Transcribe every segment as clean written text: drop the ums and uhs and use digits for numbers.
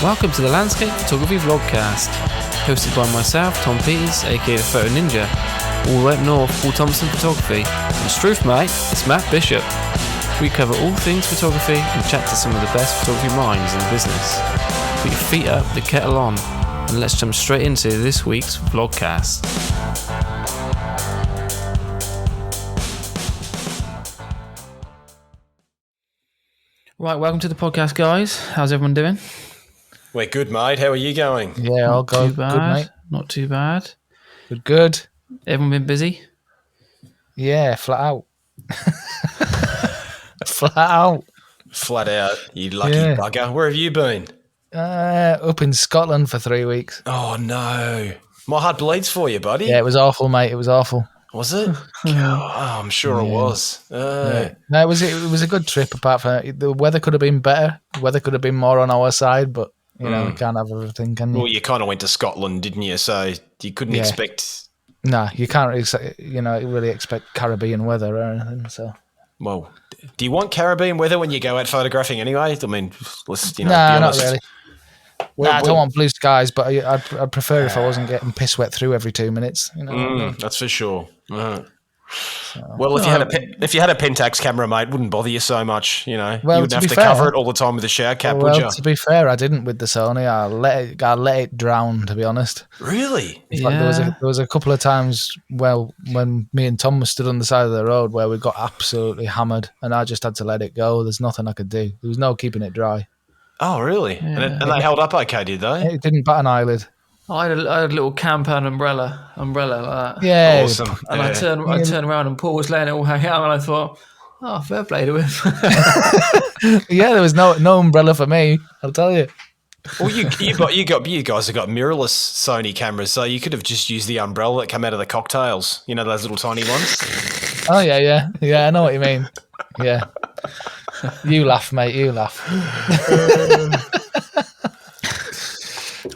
Welcome to the Landscape Photography Vlogcast, hosted by myself, Tom Peters, aka the Photo Ninja, all the way up north, Paul Thompson Photography, and Struth mate, it's Matt Bishop. We cover all things photography and chat to some of the best photography minds in the business. Put your feet up, the kettle on, and let's jump straight into this week's Vlogcast. Right, welcome to the podcast, guys. How's everyone doing? We're good, mate. How are you going? Yeah, I'll go. Too bad. Good, mate. Not too bad. Good. Everyone been busy? Yeah, flat out. Flat out. Flat out, you lucky Yeah. bugger. Where have you been? Up in Scotland for 3 weeks. Oh, no. My heart bleeds for you, buddy. Yeah, it was awful, mate. It was awful. Was it? Oh, I'm sure it was. Yeah. No, it was a good trip. Apart from the weather, could have been better. The weather could have been more on our side, but you know we can't have everything, can you? Well, you kind of went to Scotland, didn't you? So you couldn't expect. Nah, you can't really expect Caribbean weather or anything. So. Well, do you want Caribbean weather when you go out photographing anyway? I mean, let's be Nah, not honest. really. I don't want blue skies, but I'd prefer if I wasn't getting piss wet through every 2 minutes. You know. That's for sure. Well, if you had a Pentax camera, mate, it wouldn't bother you so much. You know, Well, you wouldn't have to cover it all the time with a shower cap, would you? To be fair, I didn't with the Sony. I let it drown, to be honest. Really? In fact, there was a couple of times, when me and Tom were stood on the side of the road where we got absolutely hammered, and I just had to let it go. There's nothing I could do. There was no keeping it dry. Oh, really? Yeah. And they held up okay, did they? It didn't bat an eyelid. I had a little camper umbrella like that. Yeah, Awesome. And Yeah. I turned around and Paul was letting it all hang out, and I thought, oh, fair play to him. Yeah, there was no umbrella for me. I'll tell you. Well, you guys have got mirrorless Sony cameras, so you could have just used the umbrella that come out of the cocktails. You know, those little tiny ones. Oh yeah. I know what you mean. Yeah. You laugh, mate. You laugh.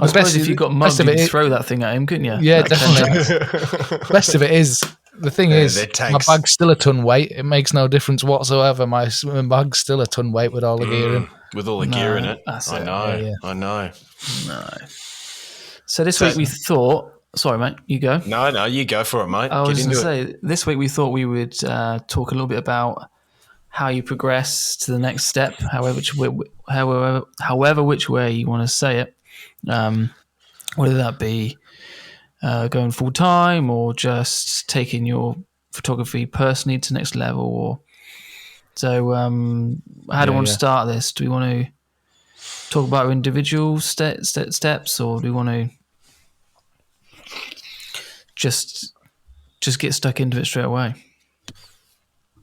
I suppose if you got mugged, you could throw that thing at him, couldn't you? Yeah, definitely. Best of it is, the thing is, my bag's still a ton weight. It makes no difference whatsoever. My bag's still a ton weight with all the gear in. With all the gear in it. That's I it. know. Yeah. I know. No. So this week we thought... Sorry, mate, you go. No, you go for it, mate. I was going to say, this week we thought we would talk a little bit about how you progress to the next step, however which way you want to say it. Whether that be going full time or just taking your photography personally to the next level. So how do we want to start this? Do we want to talk about our individual steps, or do we want to just get stuck into it straight away?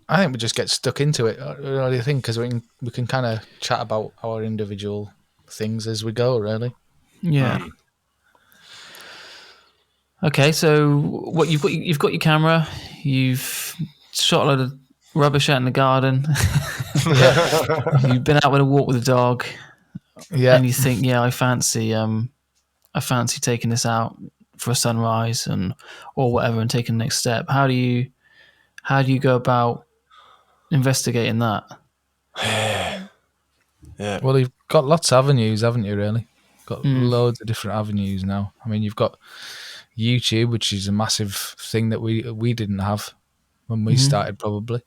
I think we just get stuck into it. What do you think? Because we can kind of chat about our individual things as we go, really. Yeah. Okay, so what you've got your camera, you've shot a load of rubbish out in the garden. You've been out with a walk with a dog. Yeah. And you think, I fancy taking this out for a sunrise or whatever and taking the next step. How do you go about investigating that? Yeah. Well, you've got lots of avenues, haven't you, really? Got loads of different avenues now. I mean, you've got YouTube, which is a massive thing that we didn't have when we started, probably.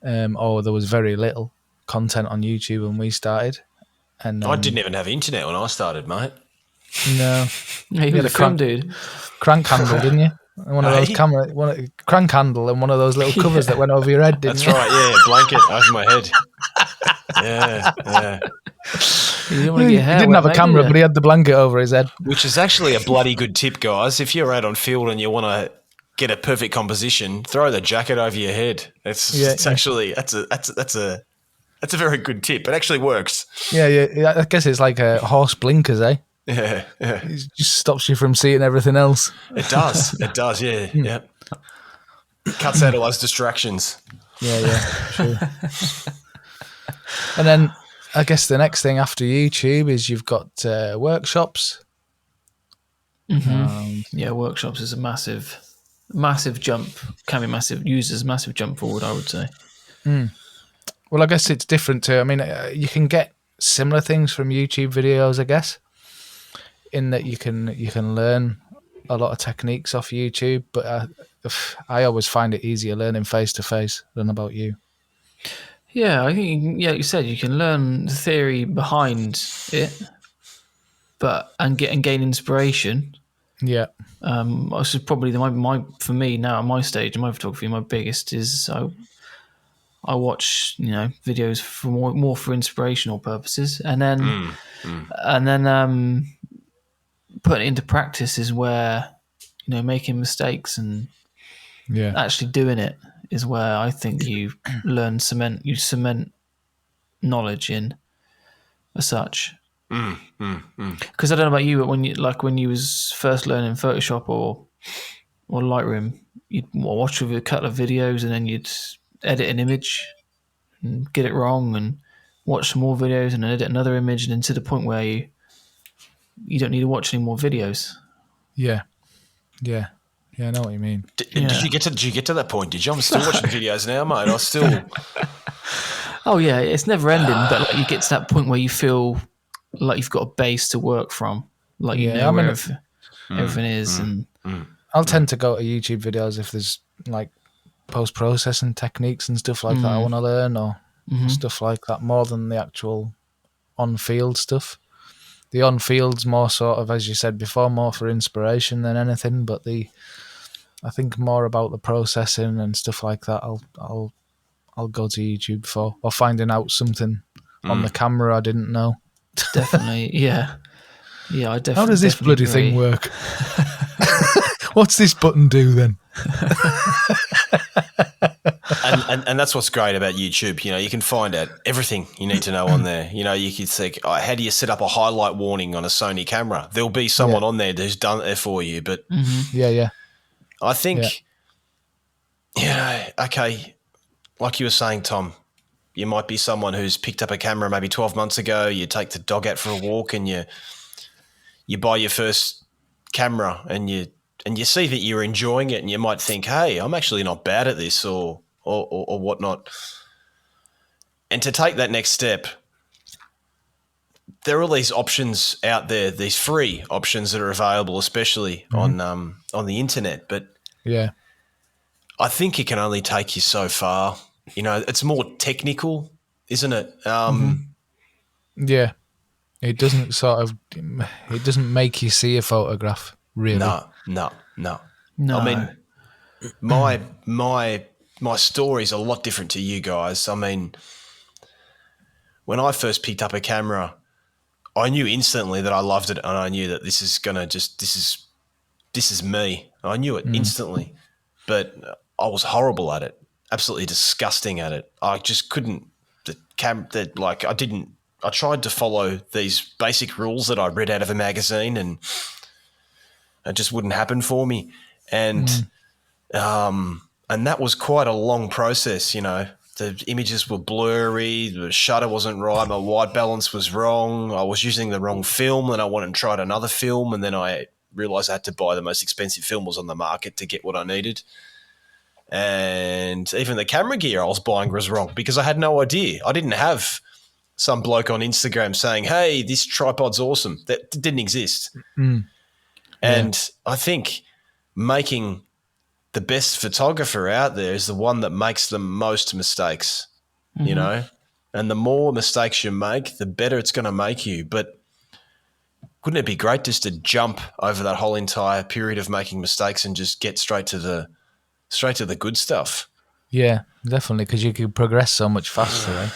Or there was very little content on YouTube when we started. And I didn't even have internet when I started, mate. No. Yeah, you were the film dude. Crank handle, didn't you? One of those crank handle and one of those little covers that went over your head, didn't That's you? right, yeah, blanket over my head. Yeah. You didn't want to get your hair He didn't wet, have a camera, but he had the blanket over his head. Which is actually a bloody good tip, guys. If you're out on field and you want to get a perfect composition, throw the jacket over your head. It's actually that's a very good tip. It actually works. Yeah. I guess it's like a horse blinkers, eh? Yeah. It just stops you from seeing everything else. It does. Yeah. Cuts out all those distractions. Yeah, true. And then I guess the next thing after YouTube is you've got workshops. Yeah, workshops is a massive jump. Can be massive jump forward, I would say. Well, I guess it's different too. I mean, you can get similar things from YouTube videos, I guess, in that you can learn a lot of techniques off YouTube, but I always find it easier learning face to face than about you. Yeah, I think like you said, you can learn the theory behind it, and gain inspiration. Yeah. This is probably my for me now at my stage in my photography, my biggest is I watch videos for more for inspirational purposes, and then putting it into practice is where making mistakes and actually doing it is where I think you cement knowledge in as such. Because I don't know about you, but when you was first learning Photoshop or Lightroom, you'd watch a couple of videos and then you'd edit an image and get it wrong, and watch some more videos and edit another image, and then to the point where you don't need to watch any more videos. Yeah, I know what you mean. Did you get to that point? Did you? I'm still watching videos now, mate. I still. Oh yeah, it's never ending. But like you get to that point where you feel like you've got a base to work from, like where everything is. And I'll tend to go to YouTube videos if there's like post-processing techniques and stuff like that I want to learn, or stuff like that, more than the actual on-field stuff. The on-field's more sort of, as you said before, more for inspiration than anything, but I think more about the processing and stuff like that I'll go to YouTube for, or finding out something on the camera I didn't know. Definitely, yeah, I definitely. How does this bloody thing work? What's this button do then? and that's what's great about YouTube. You can find out everything you need to know on there. You could think, how do you set up a highlight warning on a Sony camera? There'll be someone on there who's done it for you. But I think, okay, like you were saying, Tom, you might be someone who's picked up a camera maybe 12 months ago. You take the dog out for a walk and you buy your first camera and you see that you're enjoying it, and you might think, hey, I'm actually not bad at this or whatnot. And to take that next step, there are all these options out there, these free options that are available, especially on the internet. But I think it can only take you so far. It's more technical, isn't it? Yeah. It doesn't make you see a photograph, really. No. I mean, my story's a lot different to you guys. I mean, when I first picked up a camera, I knew instantly that I loved it, and I knew that this is me. I knew it instantly, but I was horrible at it, absolutely disgusting at it. I just couldn't. I tried to follow these basic rules that I read out of a magazine, and it just wouldn't happen for me. And that was quite a long process. The images were blurry, the shutter wasn't right, my white balance was wrong, I was using the wrong film, and I went and tried another film, and then I realised I had to buy the most expensive film was on the market to get what I needed. And even the camera gear I was buying was wrong because I had no idea. I didn't have some bloke on Instagram saying, hey, this tripod's awesome. That didn't exist. And I think making the best photographer out there is the one that makes the most mistakes, and the more mistakes you make, the better it's going to make you. But wouldn't it be great just to jump over that whole entire period of making mistakes and just get straight to the good stuff? Yeah, definitely, because you could progress so much faster, right?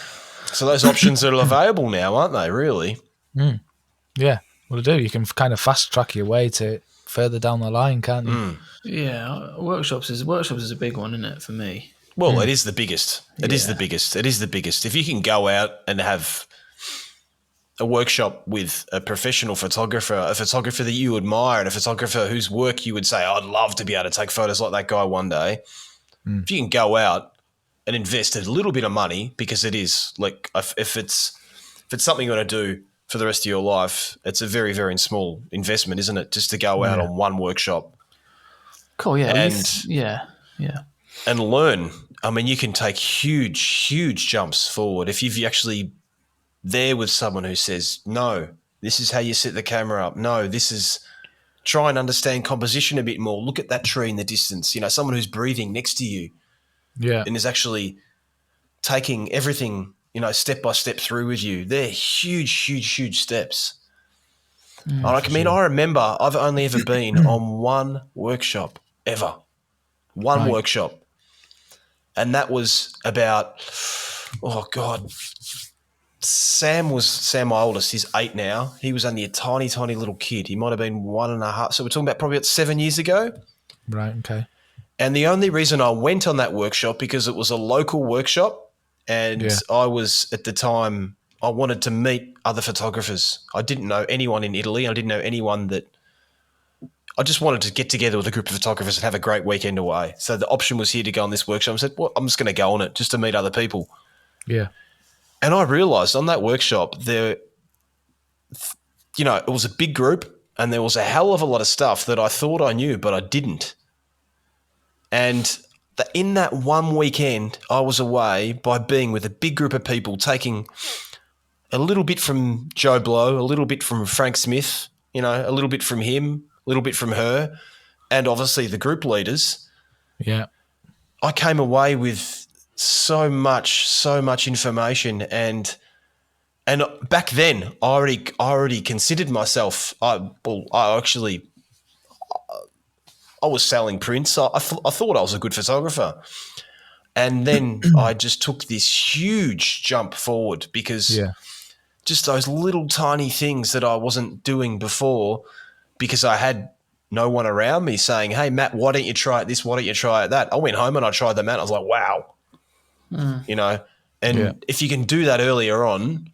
So those options are available now, aren't they, really? Yeah, well, they do. You can kind of fast track your way to further down the line, can't you? Yeah, workshops is a big one, isn't it, for me? Well, it is the biggest. It is the biggest. If you can go out and have a workshop with a professional photographer, a photographer that you admire, and a photographer whose work you would say, I'd love to be able to take photos like that guy one day. If you can go out and invest a little bit of money, because it is like if it's something you want to do for the rest of your life, it's a very, very small investment, isn't it? Just to go out on one workshop. Cool, yeah. And learn. I mean, you can take huge, huge jumps forward if you've actually there with someone who says, no, this is how you set the camera up. No, this is try and understand composition a bit more. Look at that tree in the distance. Someone who's breathing next to you and is actually taking everything, step by step through with you. They're huge, huge, huge steps. I remember I've only ever been on one workshop ever. One workshop. And that was about, Sam, my oldest. He's 8 now. He was only a tiny, tiny little kid. He might have been 1.5. So we're talking about probably about 7 years ago. Right, okay. And the only reason I went on that workshop because it was a local workshop and I was, at the time, I wanted to meet other photographers. I didn't know anyone in Italy. I didn't know anyone I just wanted to get together with a group of photographers and have a great weekend away. So the option was here to go on this workshop. I said, well, I'm just going to go on it just to meet other people. Yeah. And I realised on that workshop it was a big group and there was a hell of a lot of stuff that I thought I knew, but I didn't. And in that one weekend, I was away by being with a big group of people, taking a little bit from Joe Blow, a little bit from Frank Smith, a little bit from him, a little bit from her, and obviously the group leaders. Yeah. I came away with so much information and back then I already considered myself I was selling prints. I thought I was a good photographer. And then I just took this huge jump forward because just those little tiny things that I wasn't doing before because I had no one around me saying, hey, Matt, why don't you try this? Why don't you try that? I went home and I tried them out. I was like, wow. If you can do that earlier on,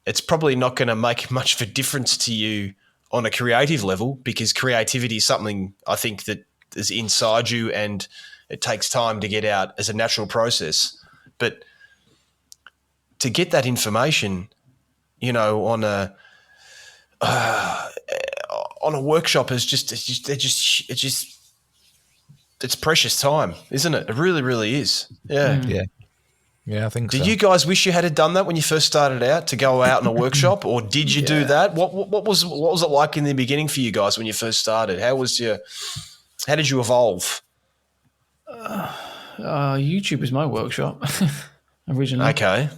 it's probably not going to make much of a difference to you on a creative level because creativity is something I think that is inside you and it takes time to get out as a natural process. But to get that information, on a workshop it's precious time, isn't it? It really, really is. Yeah. Yeah, I think so. Did you guys wish you had done that when you first started out to go out in a workshop, or did you do that? What was it like in the beginning for you guys when you first started? How did you evolve? YouTube is my workshop originally. Okay.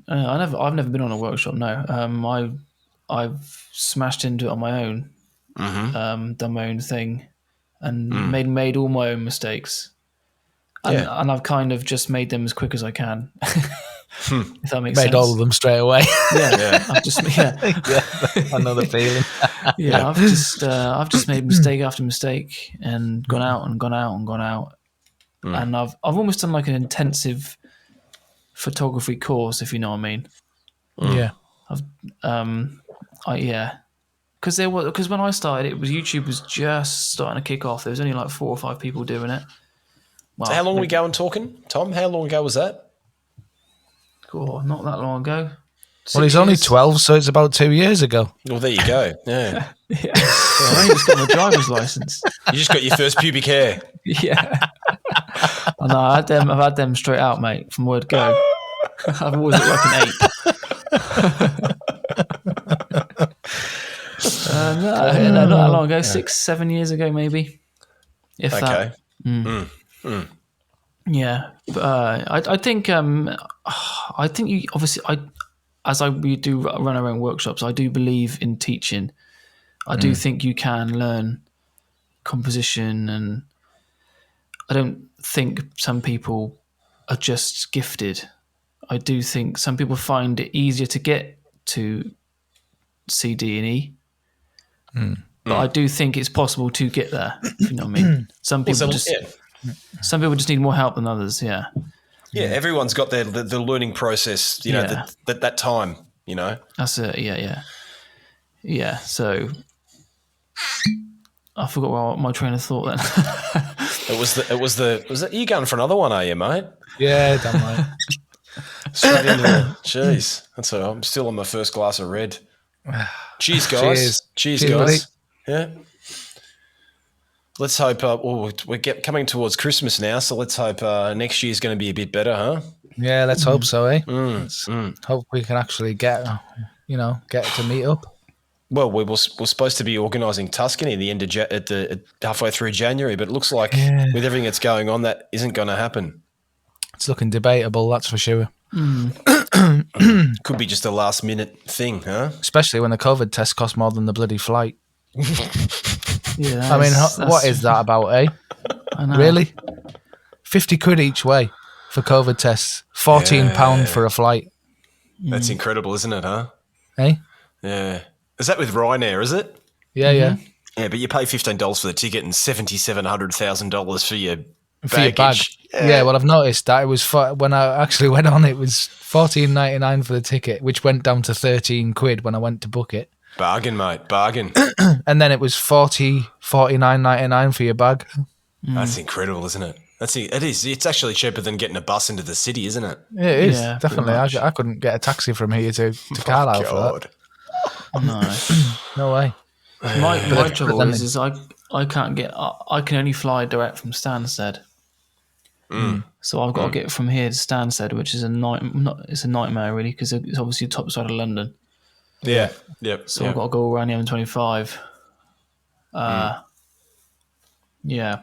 I've never been on a workshop. No. I've smashed into it on my own, done my own thing, and made all my own mistakes. And I've kind of just made them as quick as I can. If that makes sense. Made all of them straight away. I've just Another feeling. I've just made mistake after mistake and gone out and gone out and gone out. And I've almost done like an intensive photography course, if you know what I mean. Yeah. Because when I started, YouTube was just starting to kick off. There was only like 4 or 5 people doing it. Wow. So how long are we going talking, Tom? How long ago was that? Cool, not that long ago. Well, he's only 12, so it's about 2 years ago. Well, there you go. Yeah. I only just got my driver's license. You just got your first pubic hair. Yeah. No, I've had them straight out, mate, from word go. I've always looked like an ape. No, not that long ago. 6-7 years ago, maybe. If that. Yeah, but I think you obviously we do run our own workshops. I do believe in teaching. I do think you can learn composition, and I don't think some people are just gifted. I do think some people find it easier to get to C, D, and E. But I do think it's possible to get there. If you know what I mean. Some people just need more help than others. Yeah. Yeah, everyone's got the learning process. That time. That's it. Yeah. So I forgot what my train of thought then. Was that you going for another one? Are you, mate? Yeah, damn right. Straight into the jeez. That's all right. I'm still on my first glass of red. Cheers, guys. Cheers, guys. Buddy. Yeah. Let's hope. We're coming towards Christmas now, so let's hope next year's going to be a bit better, huh? Yeah, let's hope so, eh? Let's hope we can actually get to meet up. Well, we're supposed to be organising Tuscany at the end of halfway through January, but it looks like with everything that's going on, that isn't going to happen. It's looking debatable, that's for sure. Could be just a last minute thing, huh? Especially when the COVID test costs more than the bloody flight. Yeah, I mean, what is that about, eh? I know. Really? 50 quid each way for COVID tests. £14 for a flight. That's incredible, isn't it, huh? Eh? Yeah. Is that with Ryanair, is it? Yeah, yeah. Yeah, but you pay $15 for the ticket and $700,000 for your For your bag. baggage. Yeah, well, I've noticed that it was when I actually went on, it was $14.99 for the ticket, which went down to 13 quid when I went to book it. Bargain, mate. Bargain. And then it was $49.99 for your bag. That's incredible, isn't it? It is. It's actually cheaper than getting a bus into the city, isn't it? Yeah, it is. Yeah, Definitely. pretty much. I couldn't get a taxi from here to Carlisle for that. No. No way. My trouble is I can't get. I can only fly direct from Stansted. So I've got to get from here to Stansted, which is it's a nightmare really, because it's obviously the top side of London. Yeah. Yep. So I've got to go around the M25. Yeah.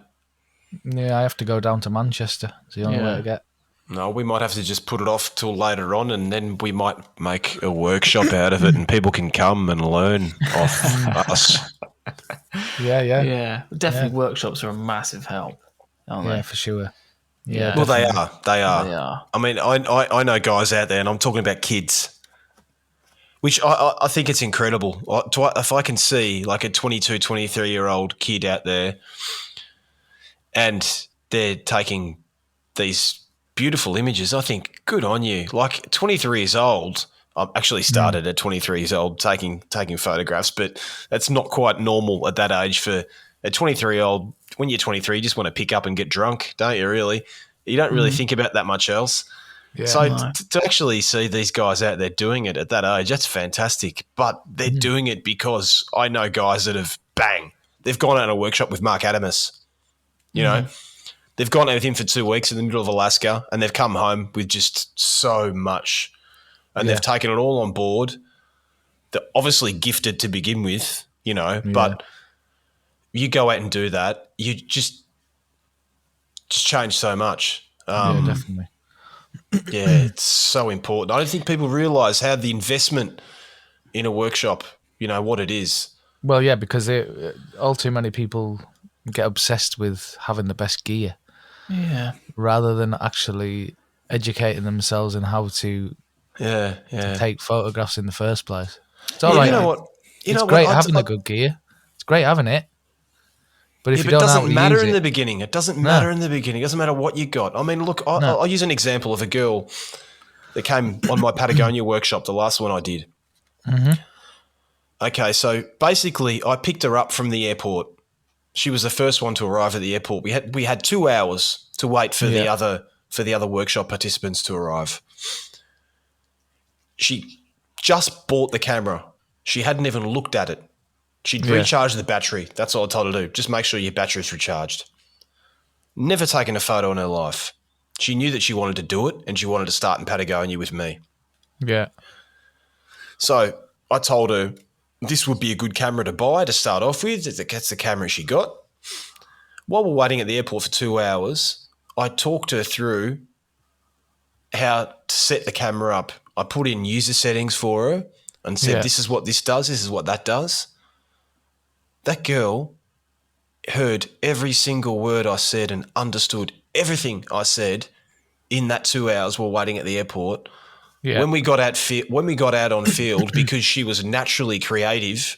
Yeah, I have to go down to Manchester. It's the only way to get. No, we might have to just put it off till later on, and then we might make a workshop out of it, and people can come and learn off us. Yeah. Definitely workshops are a massive help, aren't they? Yeah, for sure. Yeah. Well, they are. They are. I mean, I know guys out there, and I'm talking about kids, which I think it's incredible. If I can see like a 22, 23-year-old kid out there, and they're taking these beautiful images, I think good on you. Like 23 years old, I actually started at 23 years old taking photographs, but that's not quite normal at that age for a 23-year-old. When you're 23, you just want to pick up and get drunk, don't you really? You don't really think about that much else. Yeah, so to actually see these guys out there doing it at that age, that's fantastic. But they're doing it because I know guys that have, they've gone out on a workshop with Mark Adamus. You know, they've gone out with him for 2 weeks in the middle of Alaska, and they've come home with just so much, and they've taken it all on board. They're obviously gifted to begin with, you know, but you go out and do that, you just change so much. Yeah, definitely. Yeah, it's so important. I don't think people realise how the investment in a workshop, you know, what it is. Well, yeah, because all too many people get obsessed with having the best gear. Yeah. Rather than actually educating themselves in how to take photographs in the first place. It's all right. You know what? It's great having the good gear. It's great having it. But if you don't know how to use it, it doesn't matter in the beginning. It doesn't matter in the beginning. It doesn't matter what you got. I mean, look, I'll use an example of a girl that came on my Patagonia workshop, the last one I did. Okay, so basically I picked her up from the airport. She was the first one to arrive at the airport. We had 2 hours to wait for the other workshop participants to arrive. She just bought the camera. She hadn't even looked at it. She'd recharged the battery. That's all I told her to do. Just make sure your battery's recharged. Never taken a photo in her life. She knew that she wanted to do it, and she wanted to start in Patagonia with me. Yeah. So I told her this would be a good camera to buy to start off with. That's the camera she got. While we're waiting at the airport for 2 hours, I talked her through how to set the camera up. I put in user settings for her and said, this is what this does, this is what that does. That girl heard every single word I said and understood everything I said in that 2 hours while waiting at the airport. Yeah. When we got out on field, because she was naturally creative,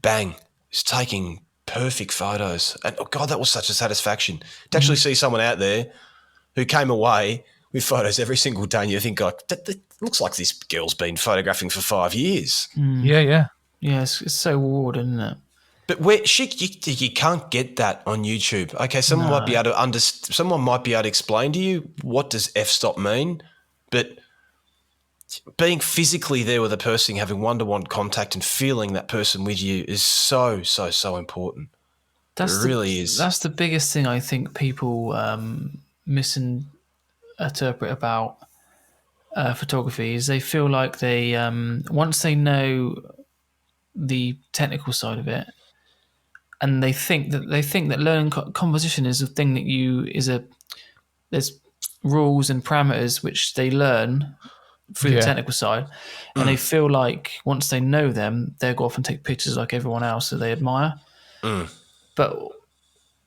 bang, she's taking perfect photos. And, oh, God, that was such a satisfaction to actually see someone out there who came away with photos every single day, and you think, like, that looks like this girl's been photographing for 5 years. Yeah. Yeah, it's so rewarding, isn't it? But you can't get that on YouTube. Okay, someone might be able to explain to you what does f-stop mean, but being physically there with a person, having one-to-one contact and feeling that person with you is so, so, so important. It really is. That's the biggest thing I think people interpret about photography is they feel like they once they know the technical side of it, and they think that learning composition is a thing that there's rules and parameters which they learn through the technical side, and they feel like once they know them, they'll go off and take pictures like everyone else that they admire. But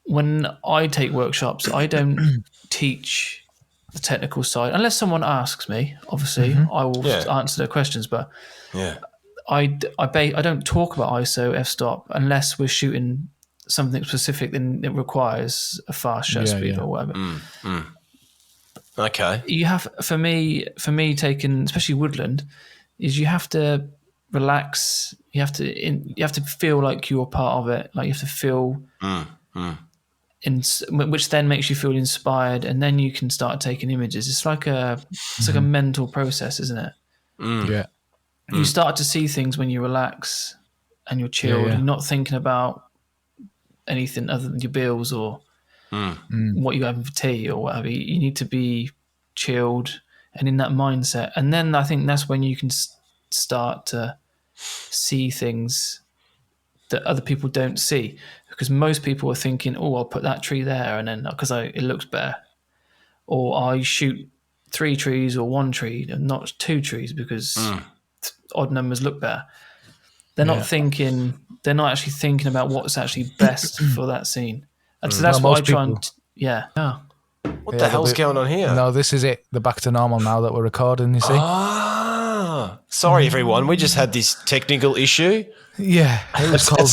when I take workshops, I don't teach the technical side unless someone asks me. Obviously, I will answer their questions, but I don't talk about ISO f-stop unless we're shooting something specific and it requires a fast shutter speed or whatever. Okay. You have for me taking especially woodland is you have to relax. You have to feel like you're part of it. Like you have to feel which then makes you feel inspired, and then you can start taking images. It's like a mental process, isn't it? Yeah. You start to see things when you relax and you're chilled. You're not thinking about anything other than your bills or what you're having for tea or whatever. You need to be chilled and in that mindset. And then I think that's when you can start to see things that other people don't see. Because most people are thinking, oh, I'll put that tree there and then because it looks better. Or I shoot 3 trees or 1 tree and not 2 trees because odd numbers look better. They're not thinking. They're not actually thinking about what's actually best for that scene. And so that's what I try and What the hell's going on here? No, this is it. They're back to normal now that we're recording. You see? Sorry, everyone. We just had this technical issue. Yeah, it was called.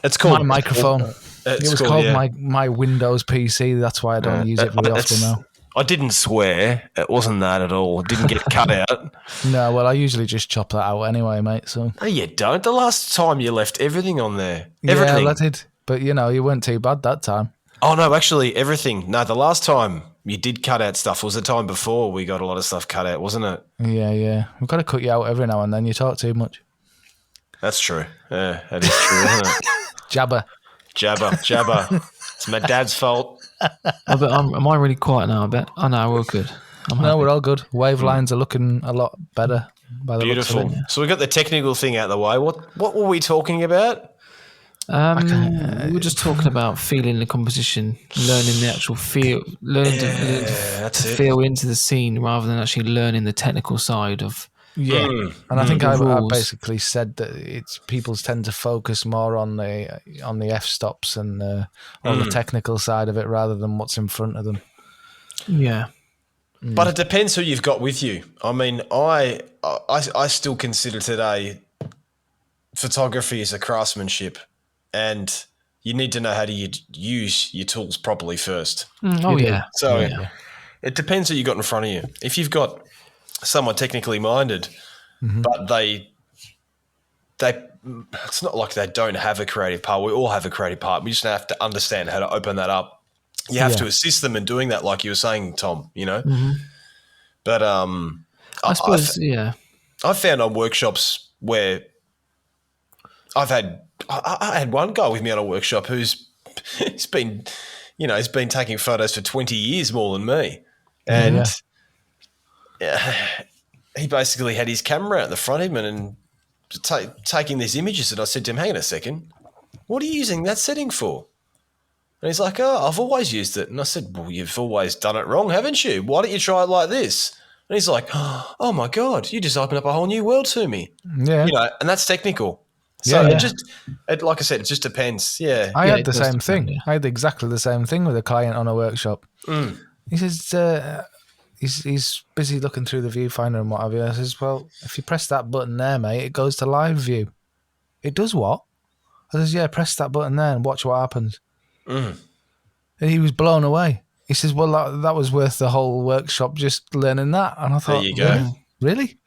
It's called my microphone. It was called my Windows PC. That's why I don't use it very often now. I didn't swear. It wasn't that at all. It didn't get cut out. No, well, I usually just chop that out anyway, mate. So no, you don't. The last time you left everything on there. Everything. Yeah, I did. But, you weren't too bad that time. Oh, no, actually, everything. No, the last time you did cut out stuff was the time before we got a lot of stuff cut out, wasn't it? Yeah. We've got to cut you out every now and then. You talk too much. That's true. Yeah, that is true, isn't it? Jabber. It's my dad's fault. Am I really quiet now? I bet. Oh, no, we're all good. We're all good. Wave lines are looking a lot better. By the Beautiful. Looks of it. So we got the technical thing out of the way. What were we talking about? We were just talking about feeling the composition, learning the actual feel, learning to feel into the scene rather than actually learning the technical side of. Yeah, and I think I basically said that it's people tend to focus more on the f-stops and on the technical side of it rather than what's in front of them. Yeah, but it depends who you've got with you. I mean, I still consider today photography as a craftsmanship, and you need to know how to use your tools properly first. So it depends who you got in front of you. If you've got someone technically minded, but they it's not like they don't have a creative part. We all have a creative part. We just have to understand how to open that up. You have to assist them in doing that, like you were saying, Tom, But I suppose, I've found on workshops where I had one guy with me on a workshop he's been taking photos for 20 years more than me. And he basically had his camera out in the front of him and taking these images. And I said to him, hang on a second, what are you using that setting for? And he's like, oh, I've always used it. And I said, well, you've always done it wrong, haven't you? Why don't you try it like this? And he's like, oh my God, you just opened up a whole new world to me. Yeah. And that's technical. So like I said, it just depends. Yeah. I had the same thing. Yeah. I had exactly the same thing with a client on a workshop. He says, he's busy looking through the viewfinder and what have you. I says, well, if you press that button there, mate, it goes to live view. It does what? I says, yeah, press that button there and watch what happens. And he was blown away. He says, well, that was worth the whole workshop just learning that. And I thought, there you go. Really?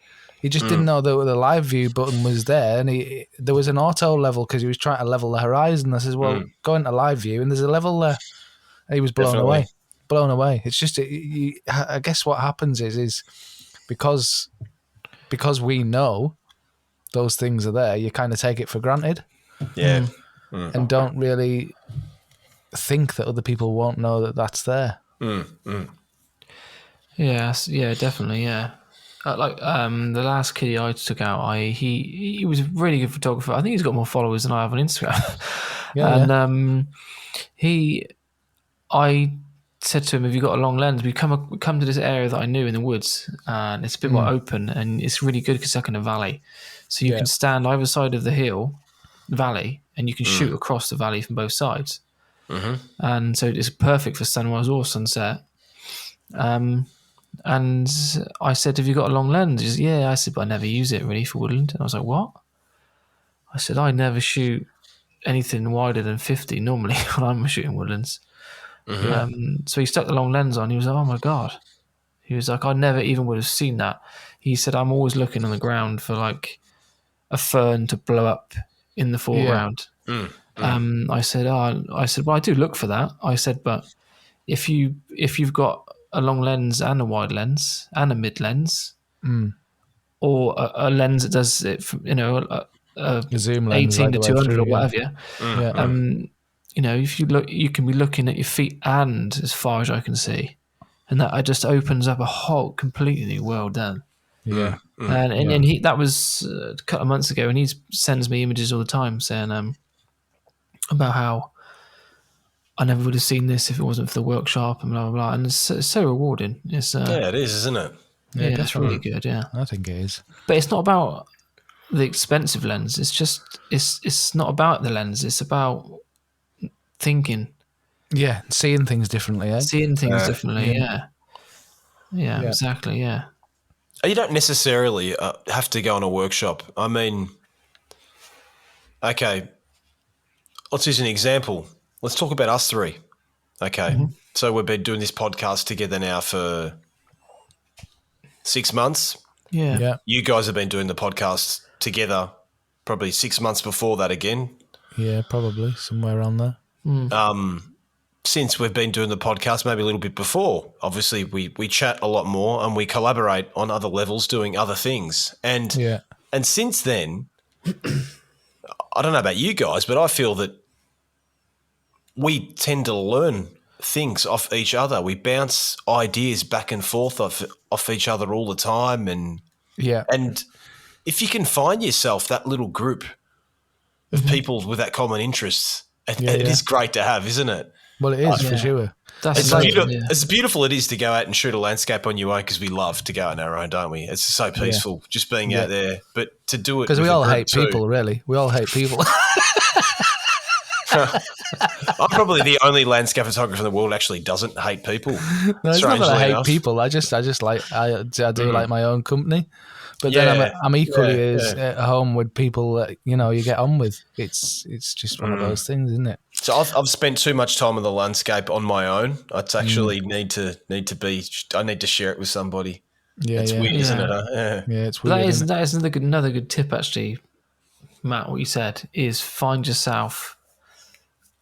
He just didn't know that the live view button was there. And there was an auto level because he was trying to level the horizon. I says, well, go into live view and there's a level there. And he was blown away. Blown away. It's just, I guess what happens is because we know those things are there, you kind of take it for granted. Yeah. And don't really think that other people won't know that that's there. Yeah, definitely, yeah. The last kid I took out, he was a really good photographer. I think he's got more followers than I have on Instagram. And I said to him, "Have you got a long lens? We come to this area that I knew in the woods, and it's a bit more open, and it's really good because it's like in a valley, so you can stand either side of the valley, and you can shoot across the valley from both sides. And so it's perfect for sunrise or sunset." And I said, "Have you got a long lens?" He said, "Yeah." I said, "But I never use it really for woodland." And I was like, "What?" I said, "I never shoot anything wider than 50 normally when I'm shooting woodlands." So he stuck the long lens on. He was like, "Oh my God." He was like, "I never even would have seen that." He said, "I'm always looking on the ground for like a fern to blow up in the foreground." I said, "Well, I do look for that." I said, "But if you've got a long lens and a wide lens and a mid lens, or a lens that does it from, A zoom lens 18 right to the way 200 through. or whatever, if you look, you can be looking at your feet and as far as I can see, and that just opens up a whole completely new world then." Yeah. And he, that was a couple of months ago, and he sends me images all the time saying about how I never would have seen this if it wasn't for the workshop and blah blah blah. And it's so rewarding. It's it is, isn't it? Yeah, it's really good. Yeah, I think it is. but it's not about the expensive lens. It's just it's not about the lens. It's about thinking, Yeah, seeing things differently, eh? seeing things differently. Yeah, exactly. Yeah. You don't necessarily have to go on a workshop. I mean, okay, let's use an example. Let's talk about us three. Okay, so we've been doing this podcast together now for 6 months. Yeah. You guys have been doing the podcast together probably 6 months before that again. Yeah, probably somewhere around there. Since we've been doing the podcast, maybe a little bit before, obviously we chat a lot more and we collaborate on other levels doing other things. And since then, I don't know about you guys, but I feel that we tend to learn things off each other. We bounce ideas back and forth off each other all the time. And if you can find yourself that little group of people with that common interest, it is great to have, isn't it? Well, it is for sure. As beautiful it is to go out and shoot a landscape on your own, because we love to go out on our own, don't we? It's so peaceful just being out there. But to do it because we all hate people, really. We all hate people. I'm probably the only landscape photographer in the world that actually doesn't hate people. No, it's not that I hate people. I just like I do like my own company. But then I'm equally as at home with people that you get on with. It's just one of those things, isn't it? So I've spent too much time on the landscape on my own. It's actually need to be. I need to share it with somebody. Yeah, it's weird, isn't it? Huh? Yeah, it's weird. That is another good tip, actually, Matt. What you said is find yourself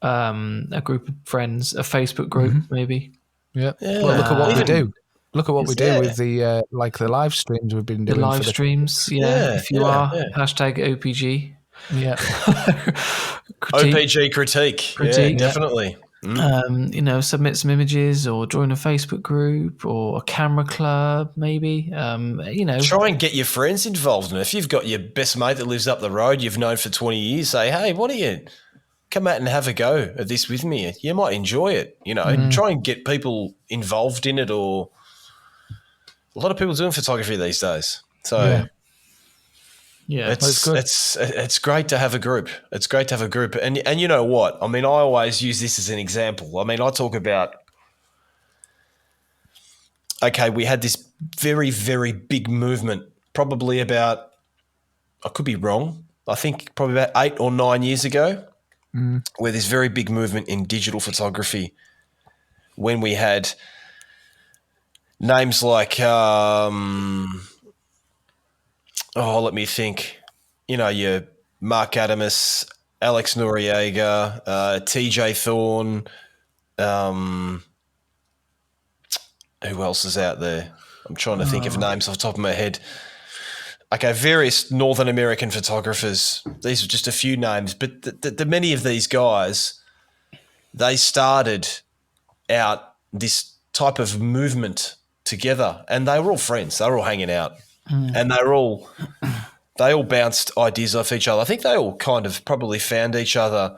a group of friends, a Facebook group, maybe. Yeah. Well, look at what we do. Look at what we do with the the live streams we've been doing. The live streams, if you are hashtag OPG. Yeah. OPG critique. Yeah, definitely. Submit some images or join a Facebook group or a camera club, maybe. Try and get your friends involved in it. If you've got your best mate that lives up the road you've known for 20 years, say, hey, what are you? Come out and have a go at this with me. You might enjoy it. Try and get people involved in it. Or a lot of people doing photography these days. So it's great to have a group. It's great to have a group. And you know what? I mean, I always use this as an example. I mean, I talk about, okay, we had this very, very big movement, probably about, I could be wrong, I think probably about 8 or 9 years ago, where this very big movement in digital photography, when we had names like, let me think, your Mark Adamus, Alex Noriega, TJ Thorne, who else is out there? I'm trying to think of names off the top of my head. Okay, various Northern American photographers. These are just a few names, but the many of these guys, they started out this type of movement together, and they were all friends. They were all hanging out, and they all bounced ideas off each other. I think they all kind of probably found each other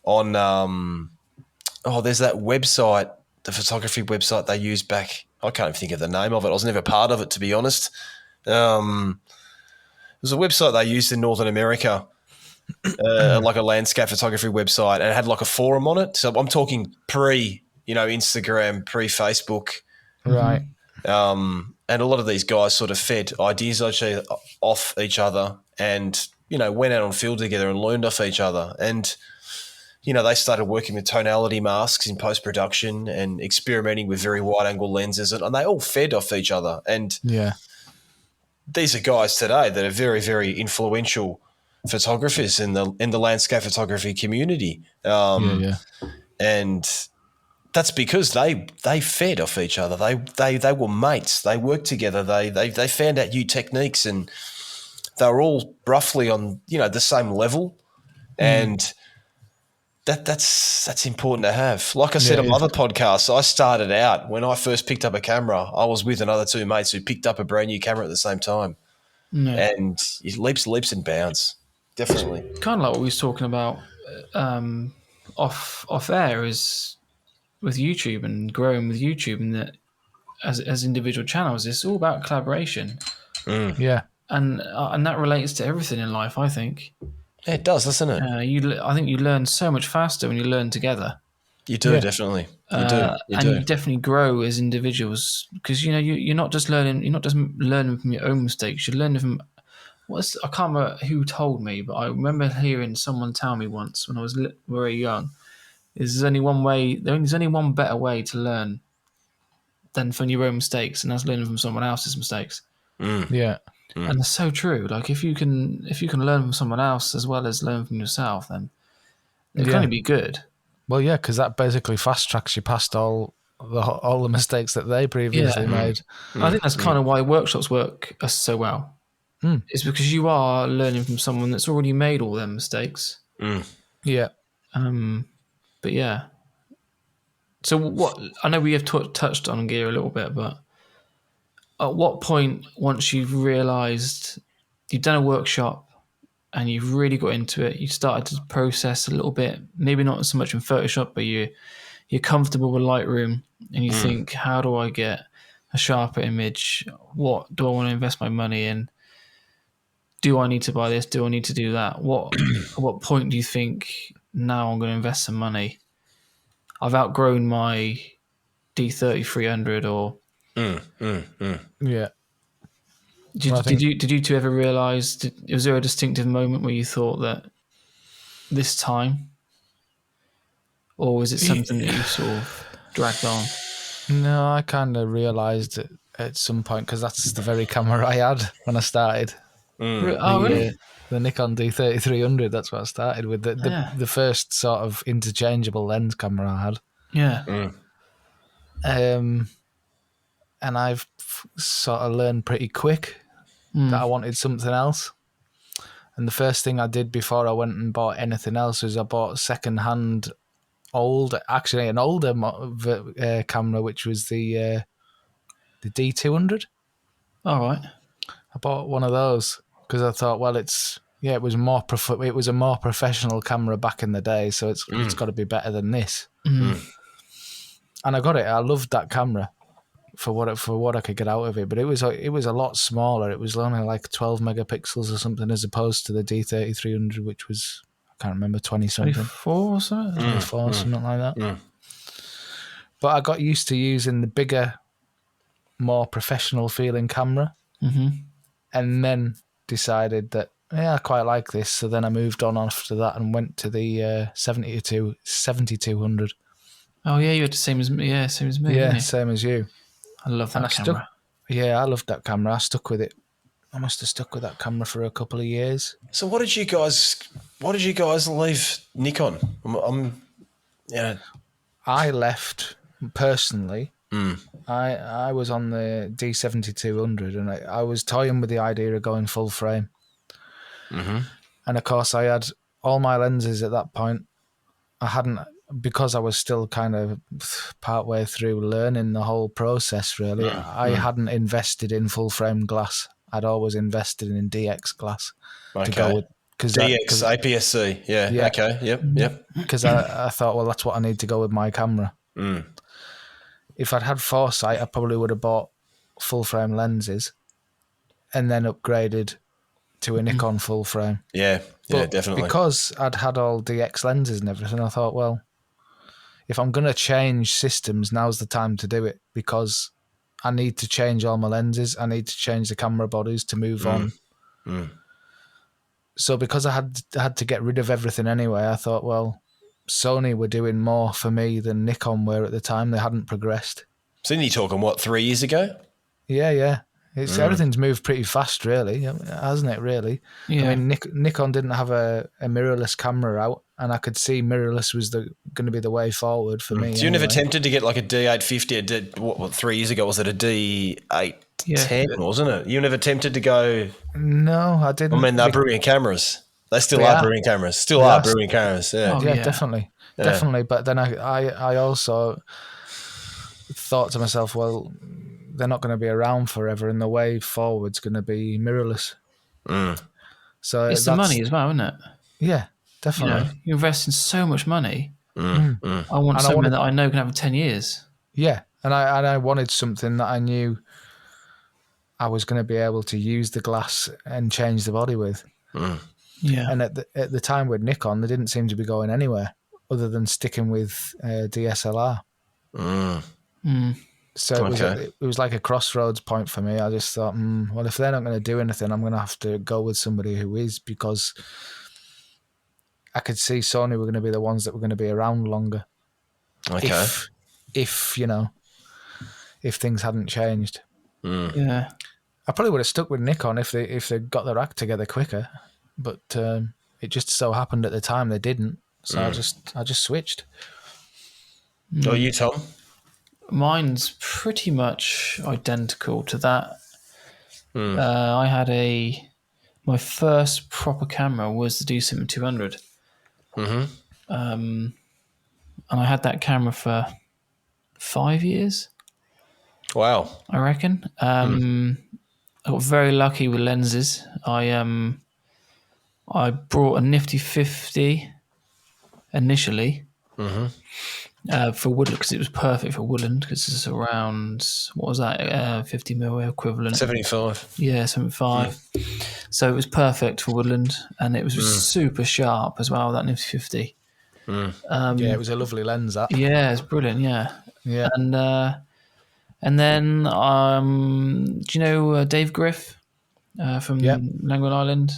on there's that website, the photography website they used back. I can't even think of the name of it. I was never part of it, to be honest. It was a website they used in Northern America, like a landscape photography website, and it had like a forum on it. So I'm talking Instagram, pre-Facebook. Right. And a lot of these guys sort of fed ideas off each other and, went out on field together and learned off each other. And, they started working with tonality masks in post-production and experimenting with very wide-angle lenses, and they all fed off each other. And these are guys today that are very, very influential photographers in the landscape photography community. And that's because they fed off each other. They were mates. They worked together. They found out new techniques, and they were all roughly on the same level. And that's important to have. Like I said on other podcasts, I started out when I first picked up a camera. I was with another two mates who picked up a brand new camera at the same time, and it leaps and bounds. Definitely, kind of like what we was talking about off air is with YouTube and growing with YouTube, and that as individual channels, it's all about collaboration. Yeah, and that relates to everything in life, I think. Yeah, it does, doesn't it? I think you learn so much faster when you learn together. You do, definitely. You do. You definitely grow as individuals, because you're not just learning from your own mistakes. You're learning from I can't remember who told me, but I remember hearing someone tell me once when I was very young. There's only one way. There's only one better way to learn than from your own mistakes, and that's learning from someone else's mistakes. Yeah. And it's so true. Like if you can learn from someone else as well as learn from yourself, then it can only be good. Well, yeah, because that basically fast tracks you past all the mistakes that they previously made. I think that's kind of why workshops work so well. It's because you are learning from someone that's already made all their mistakes. Yeah. But yeah. So what? I know we have touched on gear a little bit, but at what point, once you've realised you've done a workshop and you've really got into it, you started to process a little bit, maybe not so much in Photoshop, but you're comfortable with Lightroom, and you think, how do I get a sharper image? What do I want to invest my money in? Do I need to buy this? Do I need to do that? At what point do you think, now I'm going to invest some money? I've outgrown my D3300 or... Yeah. Did you two ever realise, was there a distinctive moment where you thought that this time? Or was it something that you sort of dragged on? No, I kind of realised it at some point, because that's the very camera I had when I started. Really? The Nikon D3300, that's what I started with. The first sort of interchangeable lens camera I had. Yeah. And I've sort of learned pretty quick that I wanted something else. And the first thing I did before I went and bought anything else was I bought second-hand an older camera, which was the D200. All right. I bought one of those because I thought, well, it was a more professional camera back in the day, so it's got to be better than this. And I got it. I loved that camera for what I could get out of it, but it was a lot smaller. It was only like 12 megapixels or something, as opposed to the D3300, which was, I can't remember, 20 something, 24 or something, 24 something like that. But I got used to using the bigger, more professional feeling camera, and then decided that I quite like this. So then I moved on after that and went to the 7200. Oh yeah, you had the same as me. Yeah, same as me. Yeah, same as you. I love that camera. I loved that camera. I stuck with it. I must have stuck with that camera for a couple of years. So why did you guys leave Nikon? I left personally. I was on the D7200, and I was toying with the idea of going full frame. And of course, I had all my lenses at that point. I hadn't because I was still kind of partway through learning the whole process, really, I hadn't invested in full frame glass. I'd always invested in DX glass to go with. DX, APS-C. Yeah. Okay. Yep. Because I thought, well, that's what I need to go with my camera. If I'd had foresight, I probably would have bought full frame lenses and then upgraded to a Nikon full frame. Yeah, But definitely. because I'd had all DX lenses and everything, I thought, well, if I'm going to change systems, now's the time to do it, because I need to change all my lenses. I need to change the camera bodies to move on. So because I had to get rid of everything anyway, I thought, well, Sony were doing more for me than Nikon were at the time. They hadn't progressed. So you're talking, 3 years ago? Yeah. Everything's moved pretty fast, really, hasn't it, really? Yeah. I mean, Nikon didn't have a mirrorless camera out, and I could see mirrorless was going to be the way forward for me. So you never tempted to get like a D850, what 3 years ago, was it a D810, wasn't it? You never tempted to go... No, I didn't. I mean, they're brilliant cameras. They still are brilliant cameras. Still are brilliant cameras, yeah. Oh, yeah, definitely. Yeah. Definitely, but then I also thought to myself, well, they're not going to be around forever, and the way forward's going to be mirrorless. So it's the money as well, isn't it? Yeah, definitely. You're investing so much money. I want something that I know can have 10 years. Yeah, and I wanted something that I knew I was going to be able to use the glass and change the body with. Yeah, and at the time with Nikon, they didn't seem to be going anywhere other than sticking with DSLR. So it was like a crossroads point for me. I just thought, well, if they're not going to do anything, I'm going to have to go with somebody who is, because I could see Sony were going to be the ones that were going to be around longer. Okay. If things hadn't changed. Yeah. I probably would have stuck with Nikon if they got their act together quicker, but it just so happened at the time they didn't. So I just switched. Oh, you, Tom? Mine's pretty much identical to that. I had my first proper camera was the D7-200. And I had that camera for 5 years. Wow. I reckon. I got very lucky with lenses. I brought a nifty 50 initially. For woodland, because it was perfect for woodland, because it's around, what was that, 50 mil equivalent? 75. Yeah, 75. So it was perfect for woodland, and it was super sharp as well, that nifty 50. Yeah, it was a lovely lens, that. Yeah, it's brilliant, yeah. And then, do you know Dave Griff from Langley Island?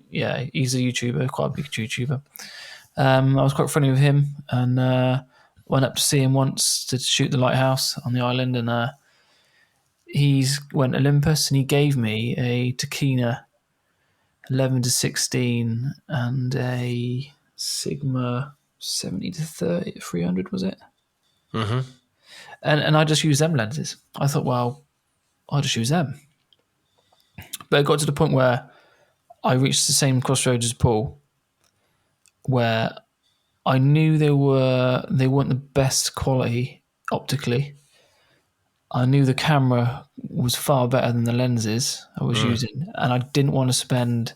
Yeah, he's a YouTuber, quite a big YouTuber. I was quite friendly with him, and went up to see him once to shoot the lighthouse on the island, and he's went Olympus, and he gave me a Takina 11-16 and a Sigma 70-30 300, was it? And I just used them lenses. I thought, well, I'll just use them. But it got to the point where I reached the same crossroads as Paul, where I knew they weren't the best quality optically. I knew the camera was far better than the lenses I was using, and I didn't want to spend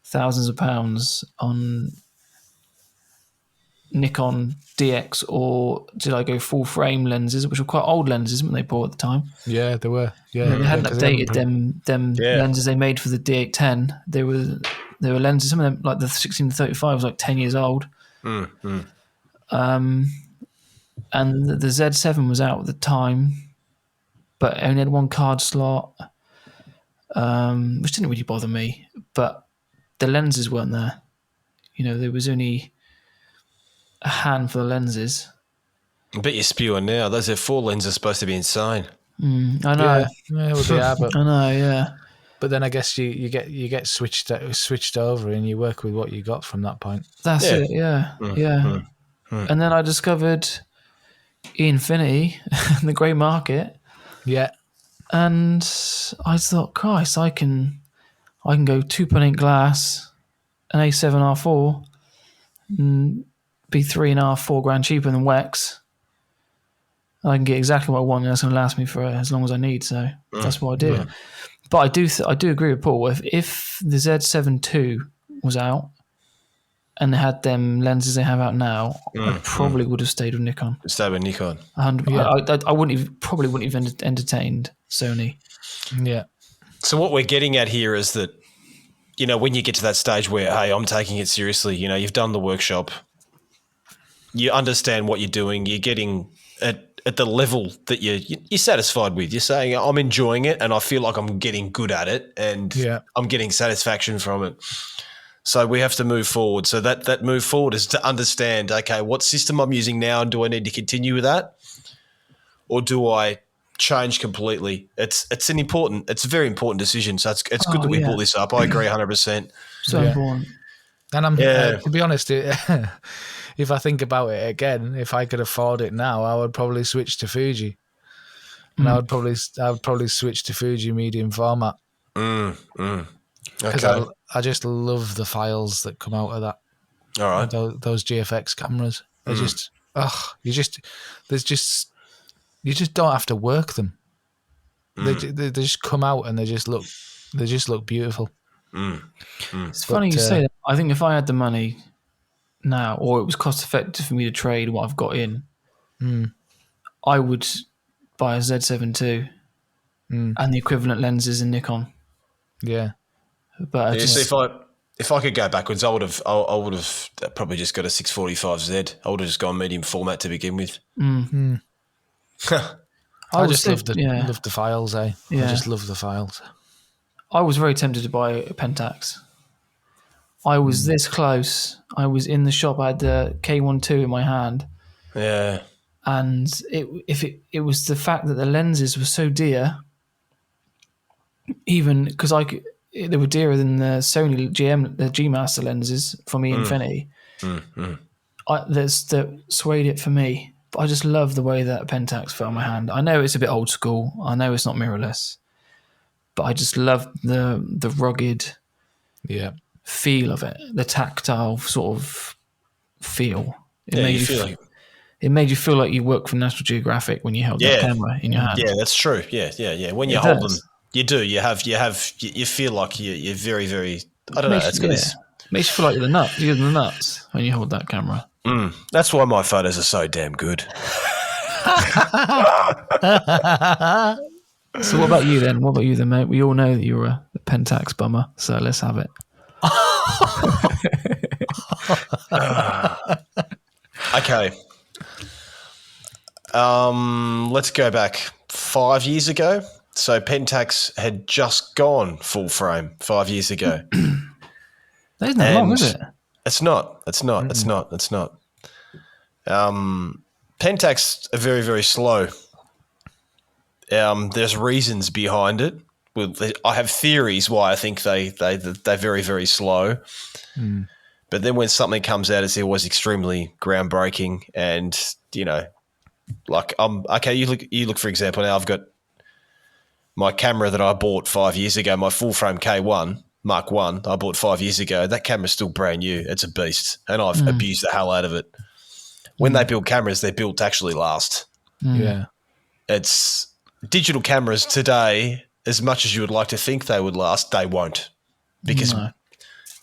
thousands of pounds on Nikon DX, or did I go full frame lenses, which were quite old lenses, weren't they, Paul, at the time? Yeah, they were. Yeah, they hadn't updated them lenses they made for the D810. They were lenses. Some of them, like the 16-35, was like 10 years old. And the Z7 was out at the time, but it only had one card slot, which didn't really bother me. But the lenses weren't there. There was only a handful of lenses. I bet you're spewing now. Those F4 lenses are supposed to be insane. I know. Yeah, well, they are, but I know. Yeah. But then I guess you get switched over, and you work with what you got from that point. That's it. Yeah. And then I discovered E-Infinity in the grey market. Yeah. And I thought, Christ, I can go 2.8 glass, an A7R4, be 3.5, 4 grand cheaper than Wex. I can get exactly what I want, and that's going to last me for as long as I need. So that's what I do. But I do agree with Paul. If the Z7 II was out and they had them lenses they have out now, I probably would have stayed with Nikon. Stay with Nikon. 100. I probably wouldn't have entertained Sony. Yeah. So what we're getting at here is that, you know, when you get to that stage where, hey, I'm taking it seriously, you know, you've done the workshop, you understand what you're doing, you're getting at the level that you're satisfied with. You're saying, I'm enjoying it and I feel like I'm getting good at it and I'm getting satisfaction from it. So we have to move forward. So that move forward is to understand, okay, what system I'm using now, and do I need to continue with that? Or do I change completely? It's a very important decision. So it's good that we brought this up. I agree 100%. So important. And I'm to be honest, if I think about it again, if I could afford it now, I would probably switch to Fuji, and I would probably switch to Fuji medium format. Because I just love the files that come out of that. All right, those GFX cameras. They're just you just don't have to work them. They just come out and they just look beautiful. It's funny you say that. I think if I had the money now, or it was cost effective for me to trade what I've got in, I would buy a Z7 II and the equivalent lenses in Nikon. Yeah, but if I could go backwards, I would have probably just got a 645Z. I would have just gone medium format to begin with. I just love the files. I just love the files. I was very tempted to buy a Pentax. I was this close. I was in the shop. I had the K1 II in my hand. Yeah. And it was the fact that the lenses were so dear, even because they were dearer than the Sony the G Master lenses from the Infinity. That swayed it for me. But I just love the way that Pentax felt in my hand. I know it's a bit old school. I know it's not mirrorless. But I just love the rugged feel of it, the tactile sort of feel. It made you feel like you worked for National Geographic when you held that camera in your hand. Yeah, that's true. Yeah. When you hold them, you do. You feel like you're very, very. I don't know. It's got this. Makes you feel like you're the nuts when you hold that camera. That's why my photos are so damn good. So what about you then? Mate? We all know that you're a Pentax bummer, so let's have it. Okay. Let's go back 5 years ago. So Pentax had just gone full frame 5 years ago. That isn't that long, is it? It's not. Pentax are very, very slow. There's reasons behind it. I have theories why I think they're very, very slow. But then when something comes out, it's always extremely groundbreaking. And like okay, you look for example. Now I've got my camera that I bought 5 years ago, my full frame K1 Mark 1. I bought 5 years ago. That camera's still brand new. It's a beast, and I've abused the hell out of it. When they build cameras, they're built to actually last. Yeah, it's digital cameras today. As much as you would like to think they would last, they won't, because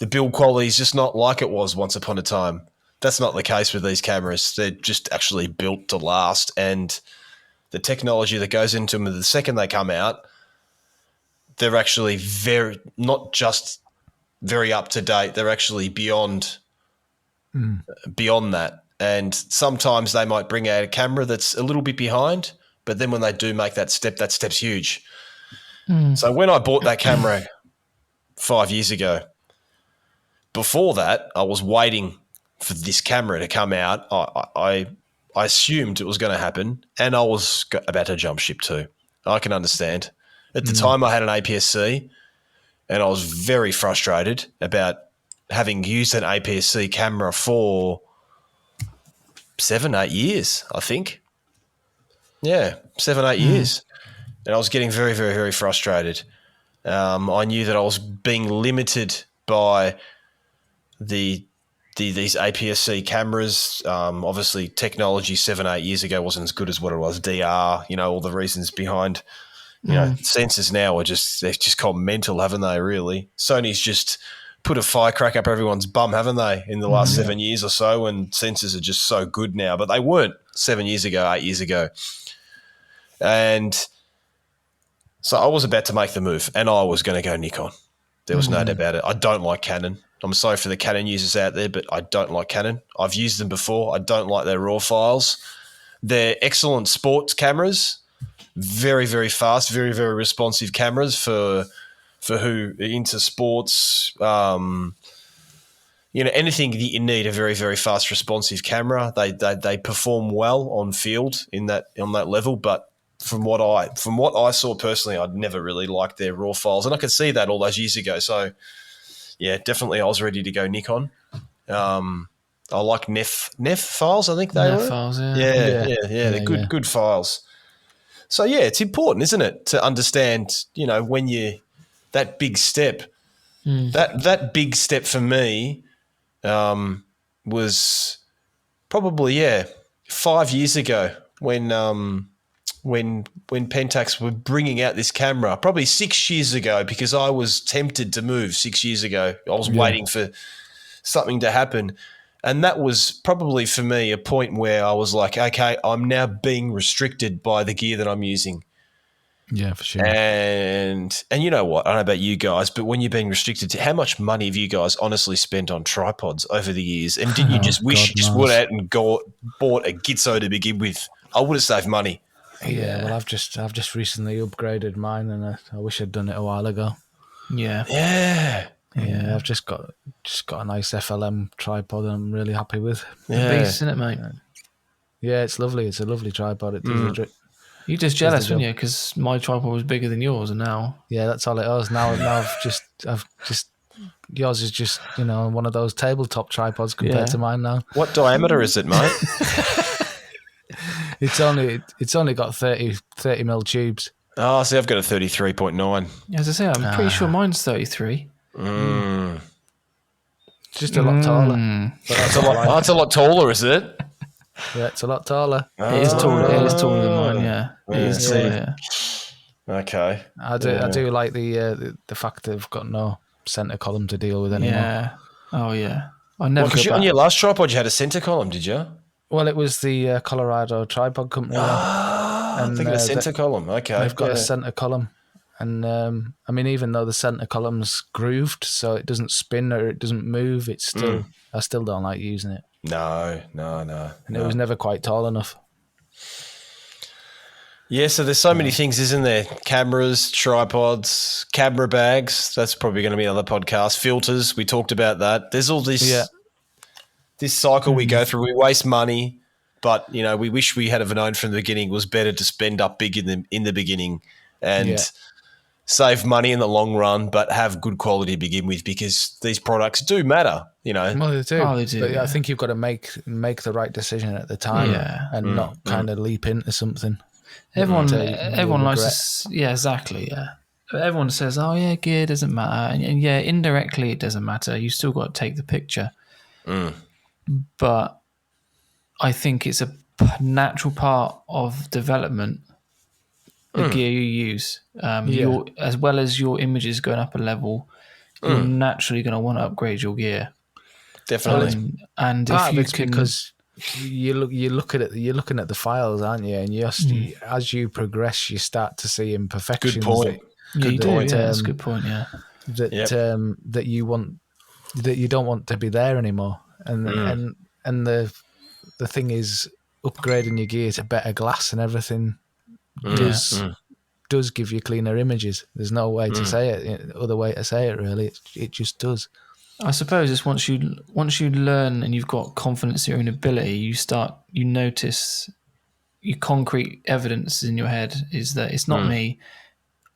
the build quality is just not like it was once upon a time. That's not the case with these cameras. They're just actually built to last, and the technology that goes into them the second they come out, they're actually not just very up to date. They're actually beyond that. And sometimes they might bring out a camera that's a little bit behind, but then when they do make that step's huge. So when I bought that camera 5 years ago, before that, I was waiting for this camera to come out. I assumed it was going to happen, and I was about to jump ship too. I can understand. At the time, I had an APS-C, and I was very frustrated about having used an APS-C camera for 7-8 years, I think. Yeah, 7-8 years. And I was getting very, very, very frustrated. I knew that I was being limited by the these APS-C cameras. Obviously, technology 7-8 years ago wasn't as good as what it was. DR, all the reasons behind. Sensors now they've just gone mental, haven't they? Really, Sony's just put a firecracker up everyone's bum, haven't they? In the last 7 years or so, and sensors are just so good now, but they weren't 7 years ago, 8 years ago. And so I was about to make the move, and I was going to go Nikon. There was no doubt about it. I don't like Canon. I'm sorry for the Canon users out there, but I don't like Canon. I've used them before. I don't like their RAW files. They're excellent sports cameras. Very, very fast, very, very responsive cameras for who are into sports. Anything that you need a very, very fast, responsive camera. They perform well on field on that level. But from what I saw personally, I'd never really liked their RAW files, and I could see that all those years ago. So yeah, definitely, I was ready to go Nikon. I like NEF files. I think they were files. Yeah. They're good files. So, yeah, it's important, isn't it, to understand, when that big step. That big step for me was probably, 5 years ago when Pentax were bringing out this camera, probably 6 years ago, because I was tempted to move 6 years ago. I was waiting for something to happen. And that was probably for me a point where I was like, okay, I'm now being restricted by the gear that I'm using. Yeah, for sure. And you know what? I don't know about you guys, but when you're being restricted to how much money have you guys honestly spent on tripods over the years? And didn't you just wish you just went out and bought a Gitzo to begin with? I would have saved money. Yeah, well, I've just recently upgraded mine, and I wish I'd done it a while ago. Yeah. I've just got a nice FLM tripod that I'm really happy with. Yeah. Beast, isn't it, mate? Yeah, it's lovely. It's a lovely tripod. It does You're just jealous, weren't you? Because my tripod was bigger than yours, and now that's all it is. Now I've just yours is just one of those tabletop tripods compared to mine now. What diameter is it, mate? It's only got 30 mil tubes. Oh, see, I've got a 33.9. As I say, I'm pretty sure mine's 33. It's just a lot taller. But that's a lot taller, is it? Yeah, it's a lot taller. It is taller. It is taller than mine. Yeah, it is taller. Yeah. Okay. I do like the fact that I've got no center column to deal with anymore. Yeah. Oh yeah. I never. Because on your last tripod, you had a center column, did you? Well, it was the Colorado Tripod Company. I think a center column. Okay. They've got a center column. And I mean, even though the center column's grooved, so it doesn't spin or it doesn't move, it's still I still don't like using it. No. And it was never quite tall enough. Yeah, so there's so many things, isn't there? Cameras, tripods, camera bags. That's probably going to be another podcast. Filters, we talked about that. There's all this this cycle we go through. We waste money, but we wish we had have known from the beginning it was better to spend up big in the beginning and save money in the long run, but have good quality to begin with, because these products do matter. Well, they do. Oh, they do. But I think you've got to make the right decision at the time, and not kind of leap into something. Everyone likes to, exactly, Everyone says, oh yeah, gear doesn't matter, and indirectly it doesn't matter. You still got to take the picture, but I think it's a natural part of development. The gear you use, as well as your images going up a level, you're naturally going to want to upgrade your gear. Definitely, and if you can, because you're looking at the files, aren't you? And as you progress, you start to see imperfections. Good point. That's a good point. Yeah, that you don't want to be there anymore. And the thing is, upgrading your gear to better glass and everything does give you cleaner images. There's no way to say it, other way to say it really. It just does. I suppose it's once you learn and you've got confidence in your own ability, you notice your concrete evidence in your head is that it's not me.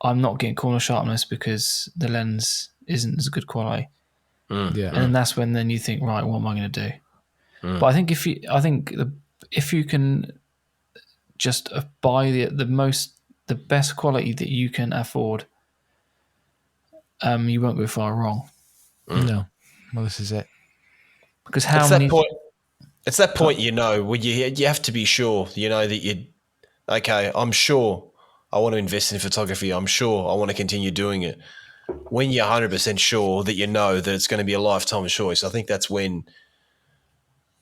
I'm not getting corner sharpness because the lens isn't as good quality. And that's when then you think, right, what am I going to do? But I think if you can just buy the best quality that you can afford, you won't go far wrong. No, well, this is it. Because how It's many? that point. It's that point, where you have to be sure, that okay, I'm sure I want to invest in photography. I'm sure I want to continue doing it. When you're 100% sure that that it's going to be a lifetime choice, I think that's when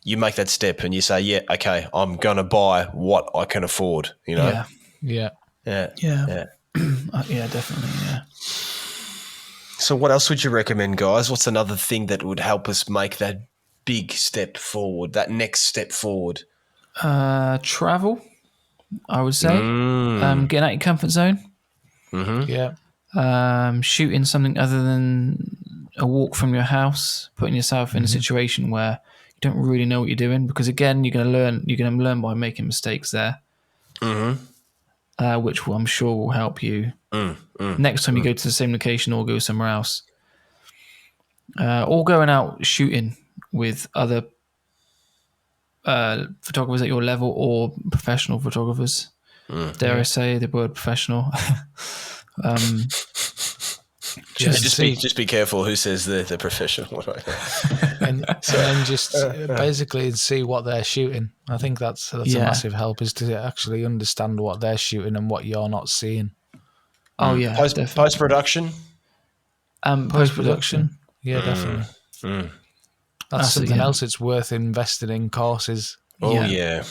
you make that step and you say, yeah, okay, I'm going to buy what I can afford, Yeah, Yeah. Yeah. yeah, yeah, definitely. Yeah. So what else would you recommend, guys? What's another thing that would help us make that big step forward, that next step forward? Travel, I would say. Getting out your comfort zone. Yeah. Shooting something other than a walk from your house, putting yourself in a situation where you don't really know what you're doing, because again, you're going to learn by making mistakes there, which I'm sure will help you next time you go to the same location or go somewhere else, or going out shooting with other photographers at your level or professional photographers. Dare I say the word professional? Just be careful who says they're professional. and then just basically see what they're shooting. I think that's a massive help, is to actually understand what they're shooting and what you're not seeing. Oh yeah, Post production. Post production. Yeah, definitely. That's something else it's worth investing in, courses. Oh yeah.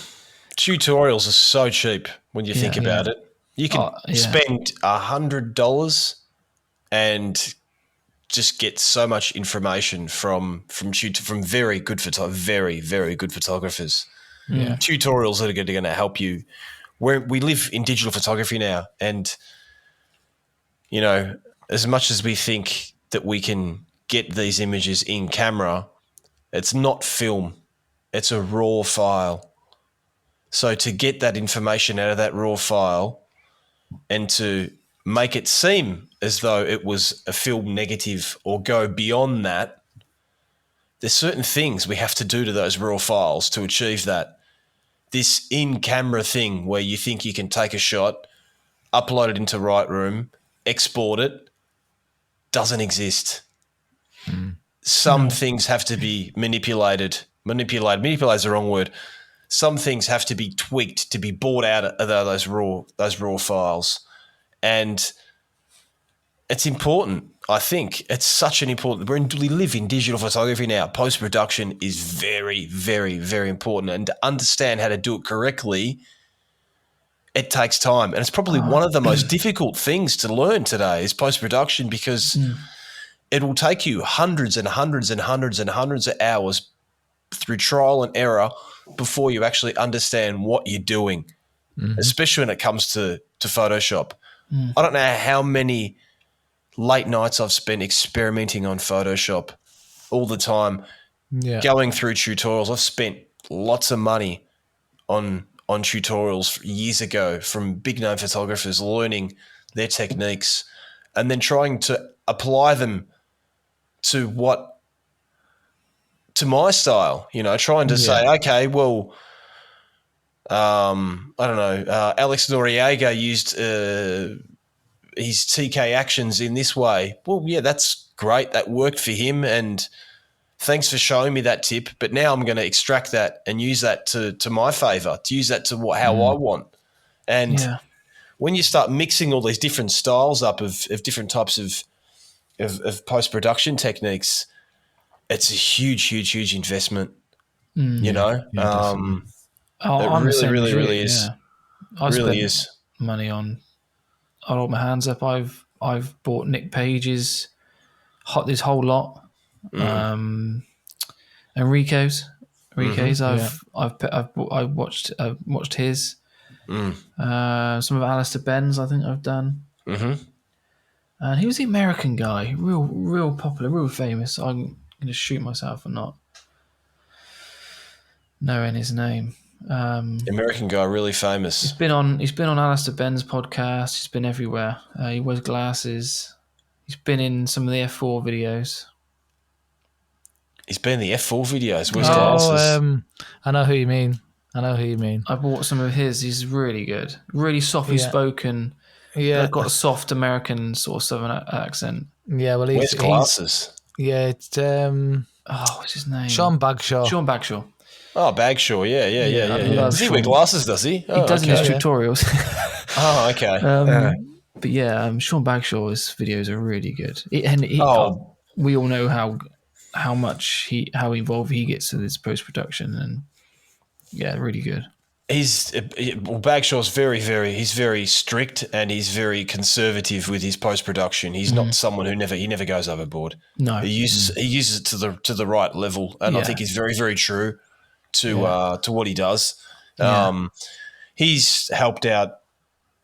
Tutorials are so cheap when you think about it. You can spend $100 and just get so much information from very good very, very good photographers. Yeah. Tutorials that are going to help you. We live in digital photography now, and as much as we think that we can get these images in camera, it's not film. It's a raw file. So to get that information out of that raw file and to make it seem as though it was a film negative or go beyond that, there's certain things we have to do to those raw files to achieve that. This in-camera thing where you think you can take a shot, upload it into Lightroom, export it, doesn't exist. Some things have to be manipulated. Manipulate is the wrong word. Some things have to be tweaked to be brought out of those raw files. And it's important. I think it's such an important. We live in digital photography now. Post-production is very, very, very important. And to understand how to do it correctly, it takes time. And it's probably one of the most difficult things to learn today is post-production, because it will take you hundreds and hundreds and hundreds and hundreds of hours through trial and error before you actually understand what you're doing, especially when it comes to Photoshop. I don't know how many late nights I've spent experimenting on Photoshop all the time, going through tutorials. I've spent lots of money on tutorials years ago from big-name photographers, learning their techniques and then trying to apply them to my style, trying to say, okay, well, I don't know, Alex Noriega used his TK actions in this way. Well, yeah, that's great. That worked for him, and thanks for showing me that tip. But now I'm going to extract that and use that to my favor, to use that to how I want. And when you start mixing all these different styles up of different types of post-production techniques, it's a huge, huge, huge investment, Yeah, I'm it really is. Yeah. I really spent is. money on. I hold my hands up. I've bought Nick Page's this whole lot. Enrique's. I've watched his. Some of Alistair Ben's I think I've done. And he was the American guy, real popular, real famous. I'm going to shoot myself for not knowing his name. American guy, really famous. He's been on Alistair Ben's podcast. He's been everywhere. He wears glasses. He's been in some of the F4 videos. He's been in the F4 videos. Wears glasses. I know who you mean. I bought some of his. He's really good. Really softly spoken. Yeah. Got a soft American sort of southern accent. Yeah, well, wears glasses. It's what's his name? Sean Bagshaw. Sean Bagshaw. Oh, Bagshaw. Yeah. I love Does he wear Sean. glasses, does he? He does in his tutorials. Oh, okay. But yeah, Sean Bagshaw's videos are really good. We all know how involved he gets with his post production, and yeah, really good. Bagshaw's he's very strict and he's very conservative with his post production. He's not someone who never goes overboard. No, he uses it to the right level, and I think he's very, very true to what he does. He's helped out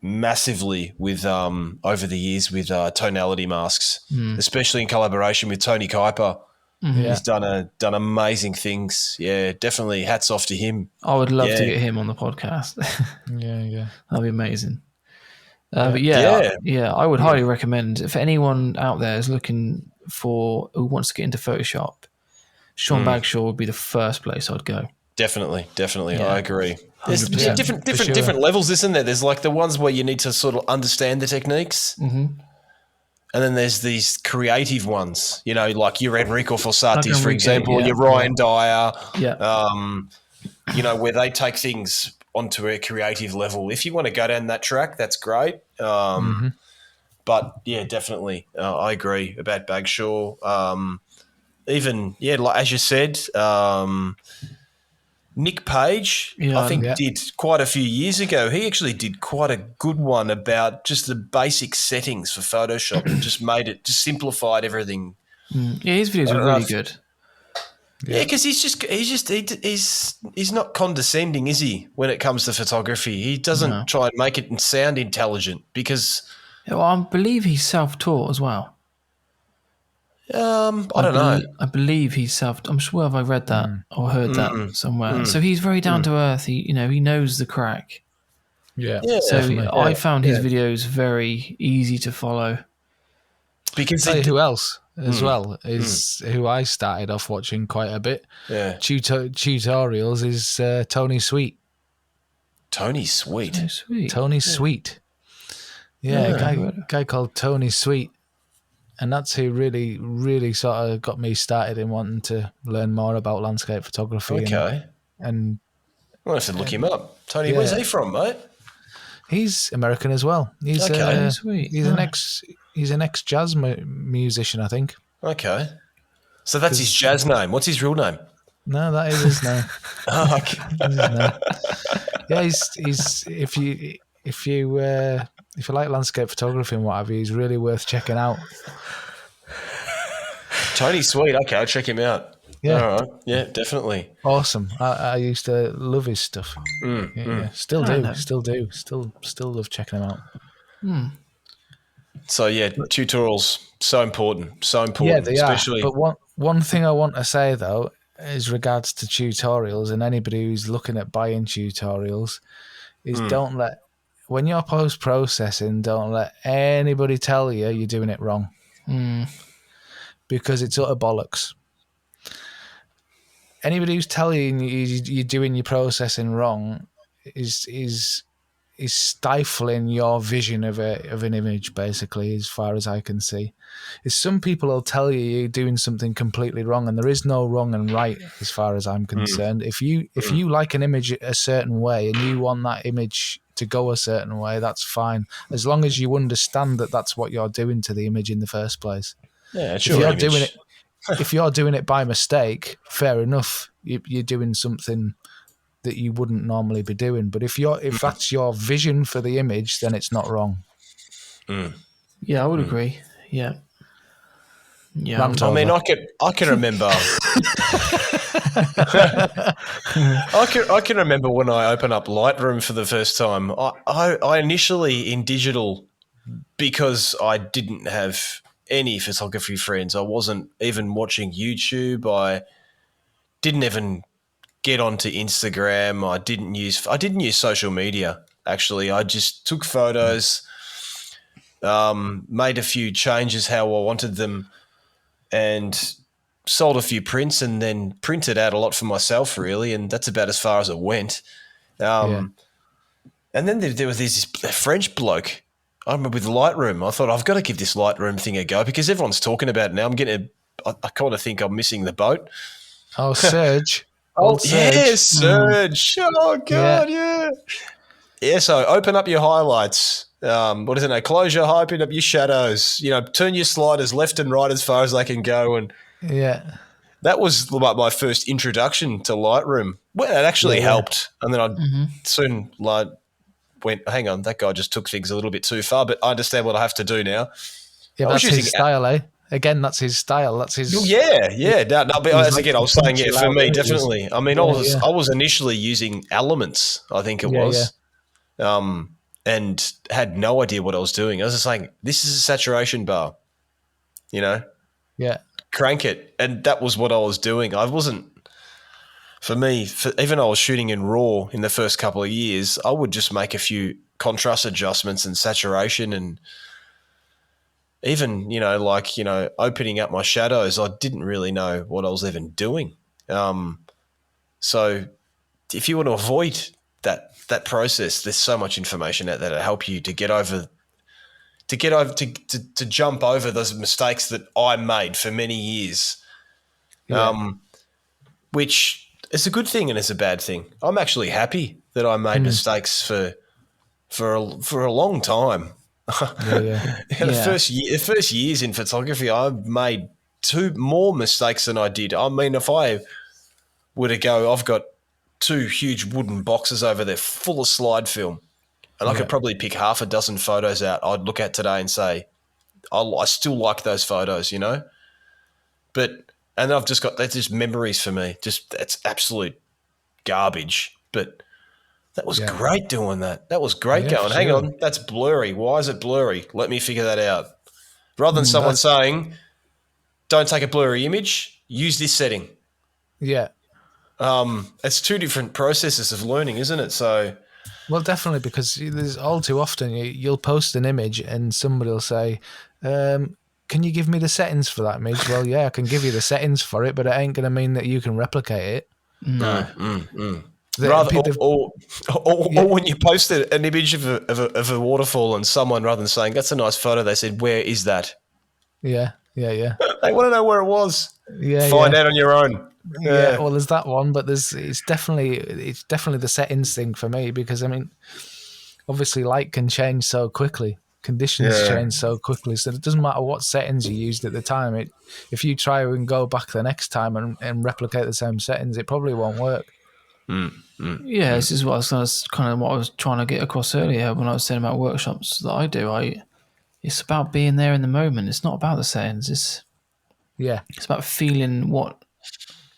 massively with over the years with tonality masks, especially in collaboration with Tony Kuiper. He's done amazing things. Yeah, definitely hats off to him. I would love to get him on the podcast. Yeah. That'd be amazing. But I would highly recommend, if anyone out there is looking who wants to get into Photoshop, Sean Bagshaw would be the first place I'd go. Definitely. I agree. There's 100%. different levels, isn't there? There's like the ones where you need to sort of understand the techniques. And then there's these creative ones, like your Enrico Fossatis, for example, your Ryan Dyer, where they take things onto a creative level. If you want to go down that track, that's great. But yeah, definitely, I agree about Bagshaw. Like as you said, Nick Page, I think did quite a few years ago. He actually did quite a good one about just the basic settings for Photoshop and just simplified everything. Yeah, his videos are really good. Yeah, because he's not condescending, is he? When it comes to photography, he doesn't try and make it sound intelligent because. Well, I believe he's self-taught as well. I don't know. I believe he's I'm sure I read that or heard that somewhere. So he's very down to earth. He knows the crack. Yeah. So I found his videos very easy to follow. Because who else as well is who I started off watching quite a bit. Yeah. Tutorials is Tony Sweet. Tony Sweet. Tony Sweet. Yeah, a guy called Tony Sweet. And that's who really, really sort of got me started in wanting to learn more about landscape photography. Okay. And I'll have to look him up. Tony, where's he from, mate? He's American as well. He's sweet. He's an ex jazz musician, I think. Okay. So that's his jazz name. What's his real name? No, that is his name. Oh, okay. Yeah, he's if you like landscape photography and what have you, he's really worth checking out. Tony Sweet. Okay, I'll check him out. Yeah. All right. Yeah, definitely. Awesome. I used to love his stuff. Still do. Still love checking him out. So yeah, tutorials so important. Yeah, they especially. are. But one thing I want to say though, is regards to tutorials and anybody who's looking at buying tutorials, is when you're post-processing, don't let anybody tell you you're doing it wrong. Because it's utter bollocks. Anybody who's telling you you're doing your processing wrong is stifling your vision of an image, basically, as far as I can see. Is some people will tell you you're doing something completely wrong, and there is no wrong and right as far as I'm concerned. If you like an image a certain way and you want that image to go a certain way, that's fine, as long as you understand that that's what you're doing to the image in the first place. Yeah, sure. If you're doing it by mistake, fair enough. You're doing something that you wouldn't normally be doing. But if that's your vision for the image, then it's not wrong. Yeah, I would agree. Yeah. Yeah. I mean, I can remember. I can remember when I opened up Lightroom for the first time. I initially in digital, because I didn't have any photography friends. I wasn't even watching YouTube. I didn't even get onto Instagram. I didn't use social media. Actually, I just took photos, made a few changes how I wanted them, and sold a few prints, and then printed out a lot for myself, really, and that's about as far as it went. And then there was this French bloke, I remember, with Lightroom. I thought, I've got to give this Lightroom thing a go because everyone's talking about it now. I'm getting I kind of think I'm missing the boat. Oh, Surge. Oh, Surge. Surge. Oh, God, yeah. Yeah, so open up your highlights. What is it? No, close your high, open up your shadows. Turn your sliders left and right as far as they can go. And Yeah. that was like my first introduction to Lightroom. Well, it actually helped. And then I soon went, hang on, that guy just took things a little bit too far, but I understand what I have to do now. Yeah, that's his style, eh? Again, that's his style. That's his. Yeah. No, but as again, I was saying, for me, definitely. I mean, I was initially using Elements, I think it was, and had no idea what I was doing. I was just saying, this is a saturation bar, Yeah. Crank it, and that was what I was doing. I wasn't. For me, even I was shooting in RAW in the first couple of years, I would just make a few contrast adjustments and saturation and even, opening up my shadows, I didn't really know what I was even doing. So if you want to avoid that process, there's so much information out there to help you to jump over those mistakes that I made for many years, which is a good thing and it's a bad thing. I'm actually happy that I made mistakes for a long time. The first years in photography, I made 2 more mistakes than I did. I mean, if I were to go, I've got 2 huge wooden boxes over there full of slide film, and I could probably pick half a dozen photos out I'd look at today and say, I still like those photos, But and I've just got, that's just memories for me. Just that's absolute garbage. But that was great doing that. That was great going, hang on, that's blurry. Why is it blurry? Let me figure that out. Rather than someone saying, don't take a blurry image, use this setting. Yeah. It's 2 different processes of learning, isn't it? So, well, definitely, because there's all too often you'll post an image and somebody will say, can you give me the settings for that image? Well, yeah, I can give you the settings for it, but it ain't going to mean that you can replicate it. No. Or when you posted an image of a waterfall and someone, rather than saying, that's a nice photo, they said, where is that? Yeah. They want to know where it was. Yeah, Find out on your own. Yeah, well, there's that one, but it's definitely the settings thing for me, because I mean, obviously light can change so quickly, conditions change so quickly, so it doesn't matter what settings you used at the time. If you try and go back the next time and replicate the same settings, it probably won't work. This is what I was trying to get across earlier when I was saying about workshops that I do. It's about being there in the moment. It's not about the settings. It's about feeling what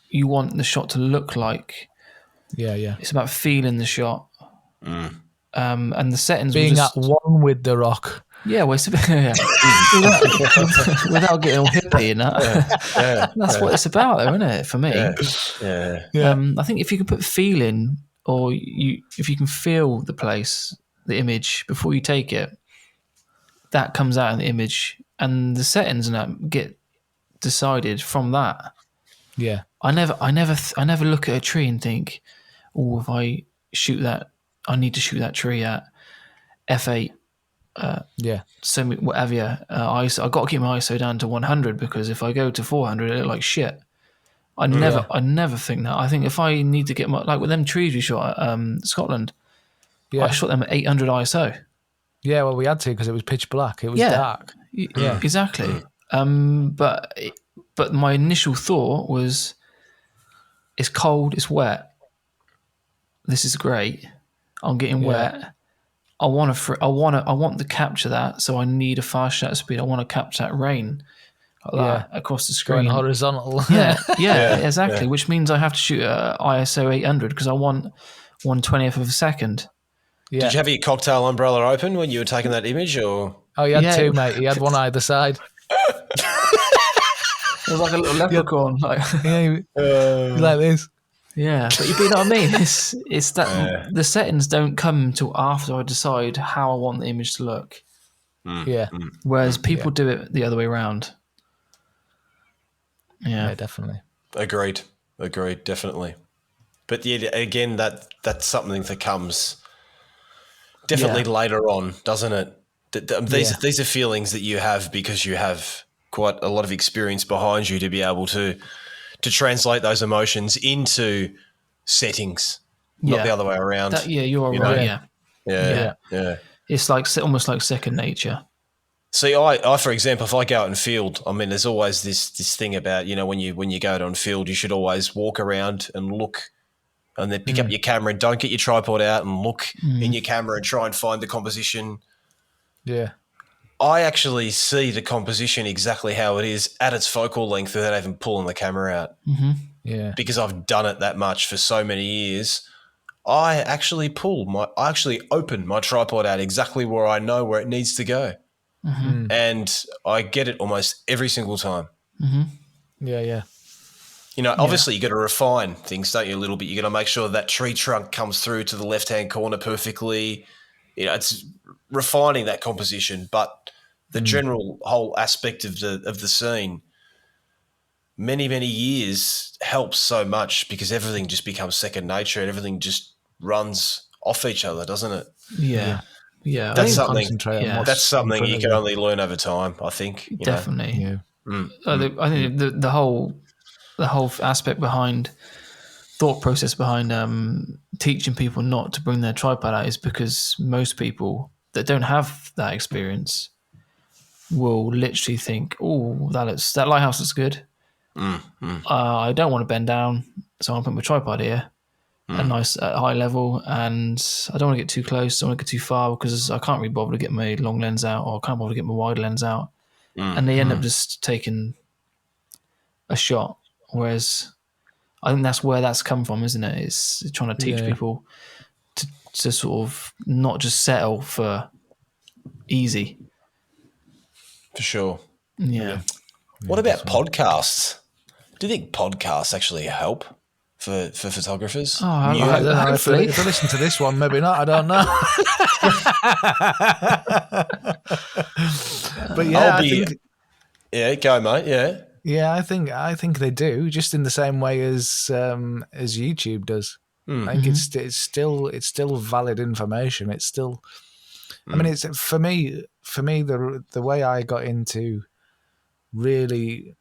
you want the shot to look like. It's about feeling the shot. And the settings being at one with the rock. Yeah, well, it's a bit, without getting all hippie and that. That's what it's about, though, isn't it? For me, I think if you can put feeling, or if you can feel the place, the image before you take it, that comes out in the image, and the settings and that get decided from that. Yeah, I never look at a tree and think, oh, if I shoot that, I need to shoot that tree at f8. So whatever. I got to keep my ISO down to 100, because if I go to 400, it look like shit. I never think that. I think if I need to get like with them trees we shot at Scotland, I shot them at 800 ISO. Yeah, well, we had to, because it was pitch black. It was dark. Yeah, exactly. But my initial thought was, it's cold, it's wet. This is great. I'm getting wet. I want to capture that, so I need a fast shutter speed. I want to capture that rain like that across the screen. Going horizontal. Yeah, exactly. Yeah. Which means I have to shoot at ISO 800 because I want 1/20th of a second. Yeah. Did you have your cocktail umbrella open when you were taking that image, or? Oh, he had 2, mate. He had one either side. It was like a little leprechaun. Like this. Yeah, but you know what I mean? It's that the settings don't come till after I decide how I want the image to look. Whereas people do it the other way around. Yeah, definitely. Agreed, definitely. But again, that's something that comes definitely later on, doesn't it? These are feelings that you have because you have quite a lot of experience behind you to be able to translate those emotions into settings, not the other way around. You're right. Yeah. It's like almost like second nature. See, I for example, if I go out in field, I mean, there's always this thing about, when you go out on field, you should always walk around and look, and then pick up your camera and don't get your tripod out and look in your camera and try and find the composition. Yeah. I actually see the composition exactly how it is at its focal length without even pulling the camera out. Mm-hmm. Yeah. Because I've done it that much for so many years. I actually open my tripod out exactly where I know where it needs to go. Mm-hmm. And I get it almost every single time. Mm-hmm. Yeah. Obviously you got to refine things, don't you, a little bit. You got to make sure that tree trunk comes through to the left-hand corner perfectly. It's refining that composition, but the general whole aspect of the scene, many, many years helps so much because everything just becomes second nature and everything just runs off each other, doesn't it? Yeah. That's something. Yeah. That's something you can only learn over time, I think. Definitely. Yeah. I think the whole aspect behind thought process behind teaching people not to bring their tripod out is because most people that don't have that experience will literally think, "Oh, that lighthouse looks good. I don't want to bend down, so I'm putting my tripod here, at high level, and I don't want to get too close. I don't want to get too far because I can't really bother to get my long lens out, or I can't bother to get my wide lens out." And they end up just taking a shot. Whereas I think that's where that's come from, isn't it? It's trying to teach people to sort of not just settle for easy. For sure. Yeah. What about podcasts? Do you think podcasts actually help for photographers? Oh, I don't know. hopefully. If I listen to this one, maybe not. I don't know. But yeah, go, mate. Yeah. Yeah, I think they do, just in the same way as YouTube does. I think it's still valid information. It's still, I mean, it's for me the way I really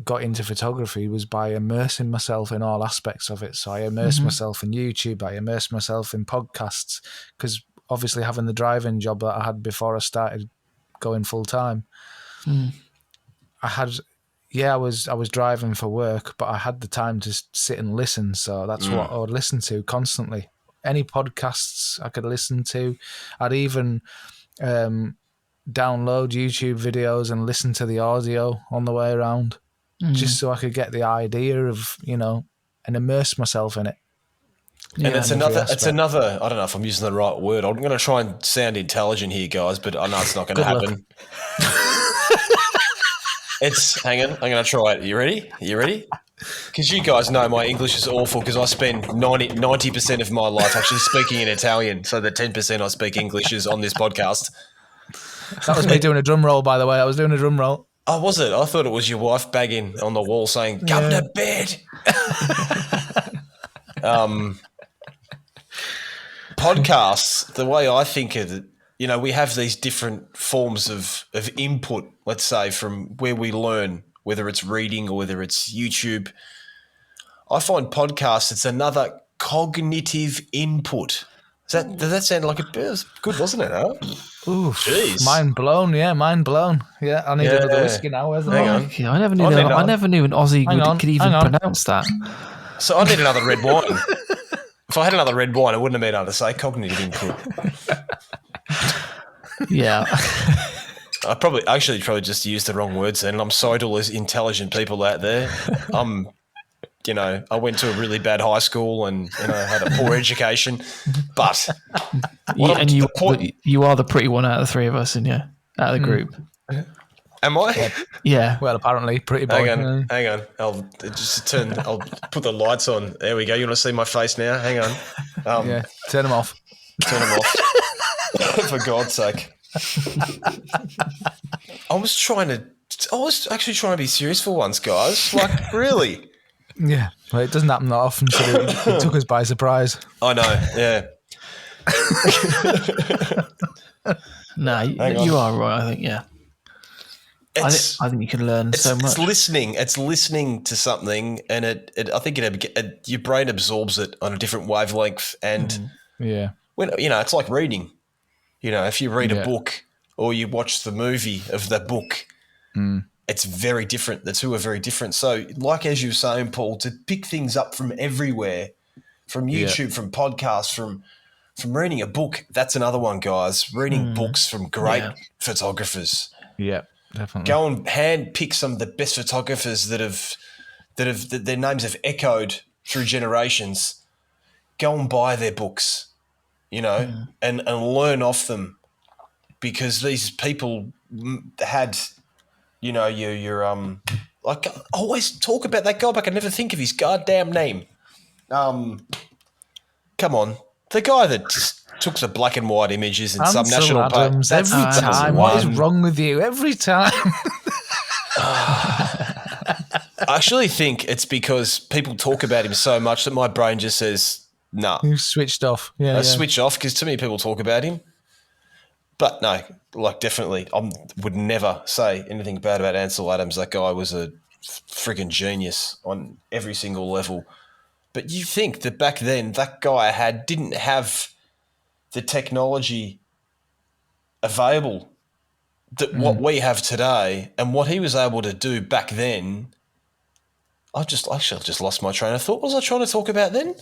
got into photography was by immersing myself in all aspects of it. So I immersed myself in YouTube, I immersed myself in podcasts, because obviously having the driving job that I had before I started going full time, I was driving for work, but I had the time to sit and listen. So that's what I would listen to constantly. Any podcasts I could listen to. I'd even download YouTube videos and listen to the audio on the way around, just so I could get the idea of, and immerse myself in it. And it's another, I don't know if I'm using the right word. I'm going to try and sound intelligent here, guys, but I know it's not going to happen. Hang on, I'm going to try it. You ready? Because you guys know my English is awful because I spend 90% of my life actually speaking in Italian, so the 10% I speak English is on this podcast. That was me doing a drum roll, by the way. I was doing a drum roll. Oh, was it? I thought it was your wife banging on the wall saying, "Come to bed." Podcasts, the way I think of it, we have these different forms of input, let's say, from where we learn, whether it's reading or whether it's YouTube. I find podcasts, it's another cognitive input. Does that sound like it was good, wasn't it? Huh? Ooh, jeez. Mind blown. Yeah, mind blown. Yeah, I need another whiskey now. Hang on. Yeah, I never knew an Aussie could even pronounce that. So I need another red wine. If I had another red wine, I wouldn't have been able to say cognitive input. Yeah. I probably just used the wrong words then, and I'm sorry to all those intelligent people out there. I went to a really bad high school and had a poor education, but you are the pretty one out of the three of us, out of the group. Am I? Yeah. Well, apparently, pretty boy. Hang on. I'll put the lights on. There we go. You want to see my face now? Hang on. Turn them off. For God's sake. I was actually trying to be serious for once, guys. Like, really? Yeah. Well, it doesn't happen that often, so it took us by surprise. I know, yeah. No, you are right, I think, yeah. I think you can learn so much. It's listening to something, and I think your brain absorbs it on a different wavelength. And when it's like reading. If you read a book or you watch the movie of the book, it's very different. The two are very different. So, like as you were saying, Paul, to pick things up from everywhere, from YouTube, from podcasts, from reading a book, that's another one, guys. Reading books from great photographers. Yeah, definitely. Go and hand pick some of the best photographers that their names have echoed through generations. Go and buy their books, and learn off them, because these people had, like I always talk about that guy, but I can never think of his goddamn name. Come on, the guy that just took the black and white images in some national park. Every time, what is wrong with you? Every time. I actually think it's because people talk about him so much that my brain just says, nah. You switched off. I switch off because too many people talk about him. But no, definitely, I would never say anything bad about Ansel Adams. That guy was a freaking genius on every single level. But you think that back then that guy didn't have the technology available that what we have today, and what he was able to do back then. I've just lost my train of thought. What was I trying to talk about then?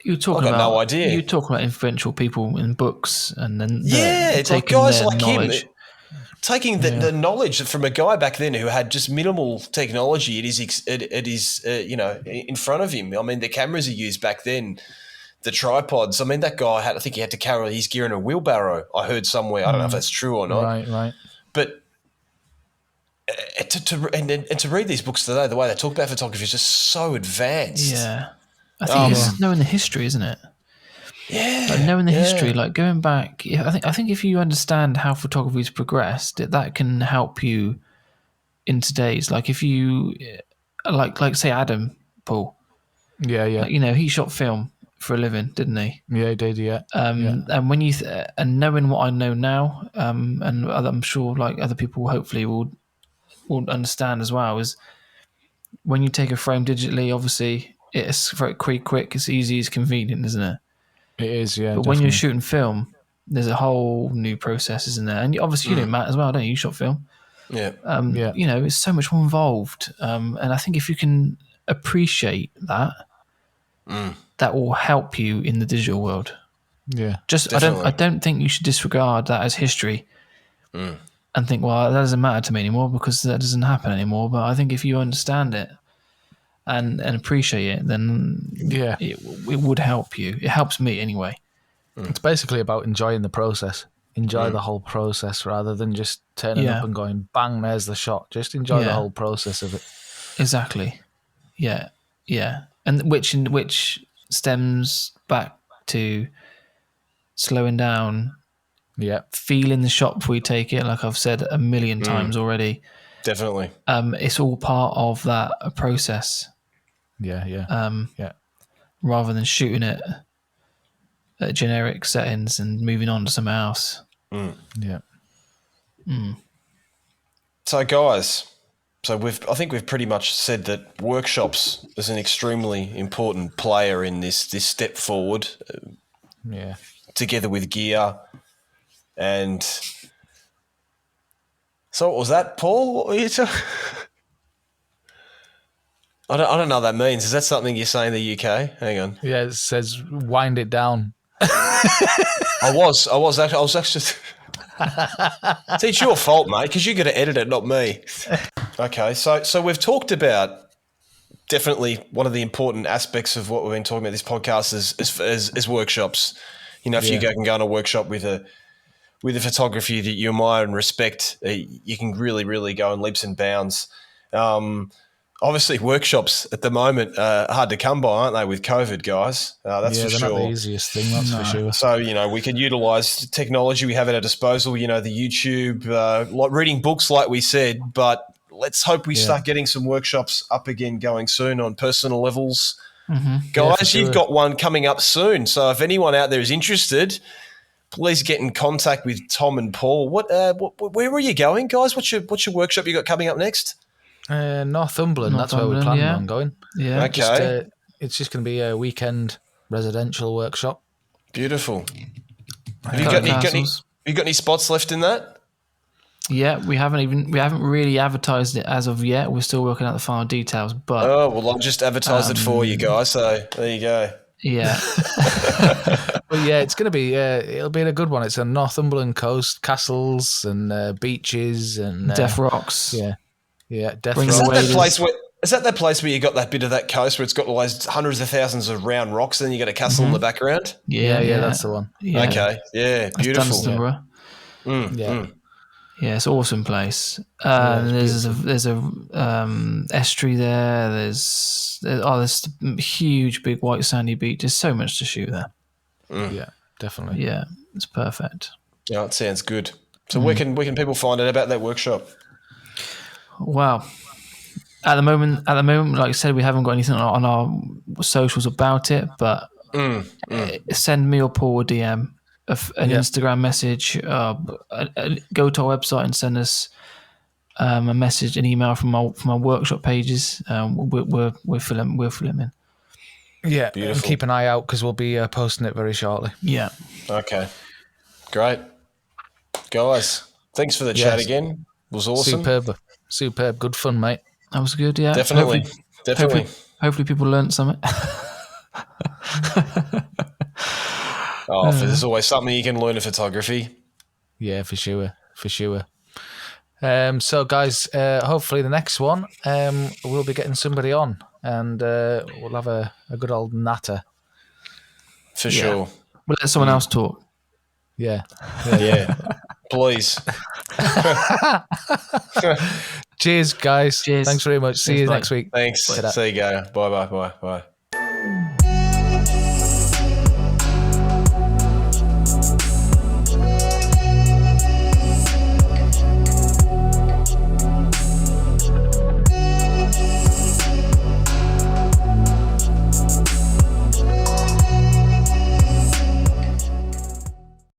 I've got no idea. You talk about influential people in books, and then taking guys their like knowledge. him, taking the knowledge from a guy back then who had just minimal technology. It is in front of him. I mean, the cameras he used back then, the tripods. I mean, that guy I think he had to carry his gear in a wheelbarrow. I heard somewhere. I don't know if that's true or not. Right. But to read these books today, the way they talk about photography is just so advanced. Yeah. I think it's knowing the history, isn't it? Yeah. Like knowing the history, like going back. I think if you understand how photography's progressed, that can help you in today's. Like if you, like say Adam Paul. Yeah. Like, he shot film for a living, didn't he? Yeah, he did. Yeah. And when you and knowing what I know now, and I'm sure like other people hopefully will understand as well, is when you take a frame digitally, obviously. It's very quick, it's easy, it's convenient, isn't it? It is, yeah. But definitely. when you're shooting film, there's a whole new process, isn't there? And obviously you do, Matt, as well, don't you? You shot film. Yeah. It's so much more involved. And I think if you can appreciate that, that will help you in the digital world. Yeah. I don't think you should disregard that as history and think, well, that doesn't matter to me anymore because that doesn't happen anymore. But I think if you understand it, and appreciate it, then it would help you. It helps me anyway. It's basically about enjoying the process. Enjoy the whole process rather than just turning up and going, bang, there's the shot. Just enjoy the whole process of it. Exactly. Yeah. And which stems back to slowing down, feeling the shot before you take it, like I've said a million times already. Definitely. It's all part of that process. Yeah. Rather than shooting it at generic settings and moving on to something else. Yeah. So, guys, I think we've pretty much said that workshops is an extremely important player in this step forward. Together with gear, and so what was that, Paul? What were you talking? I don't know what that means. Is that something you say in the UK? Hang on. Yeah, it says wind it down. I was actually. See, it's your fault, mate, because you're going to edit it, not me. Okay, so we've talked about definitely one of the important aspects of what we've been talking about this podcast is workshops. If you can go on a workshop with a photography that you admire and respect, you can really, really go in leaps and bounds. Obviously, workshops at the moment are hard to come by, aren't they, with COVID, guys? That's for sure. They're not the easiest thing, that's for sure. So, we can utilise technology we have at our disposal, the YouTube, like reading books, like we said, but let's hope we start getting some workshops up again going soon on personal levels. Mm-hmm. Guys, you've got one coming up soon. So if anyone out there is interested, please get in contact with Tom and Paul. Where are you going, guys? What's your workshop you got coming up next? Northumberland. That's where we're planning on going. Yeah. Okay. It's just going to be a weekend residential workshop. Beautiful. Have you got any spots left in that? Yeah, we haven't really advertised it as of yet. We're still working out the final details. But I'll just advertise it for you guys. So there you go. Yeah. But yeah, it's going to be. It'll be a good one. It's on Northumberland coast, castles and beaches and Death Rocks. Yeah, Death Bring Rocks. Is that place where you got that bit of that coast where it's got all those hundreds of thousands of round rocks, and you got a castle in the background? Yeah, that's the one. Yeah. Okay, yeah, beautiful. Dunstanburgh. Yeah, it's an awesome place. There's a estuary there. There's this huge big white sandy beach. There's so much to shoot there. Yeah, definitely. Yeah, it's perfect. Yeah, it sounds good. So where can people find out about that workshop? Wow. At the moment, like I said, we haven't got anything on our socials about it. But send me or Paul a DM. An Instagram message, go to our website and send us a message, an email from our workshop pages. We'll fill them in. Yeah, beautiful. And keep an eye out because we'll be posting it very shortly. Yeah. Okay, great, guys. Thanks for the chat again. It was awesome. Superb, good fun, mate. That was good. Yeah, definitely. Hopefully, people learned something. There's always something you can learn in photography. Yeah, for sure. So, guys, hopefully the next one, we'll be getting somebody on, and we'll have a good old natter. For sure. We'll let someone else talk. Yeah. Please. Cheers, guys. Cheers. Thanks very much. See you next week. Thanks. See you, go. Bye.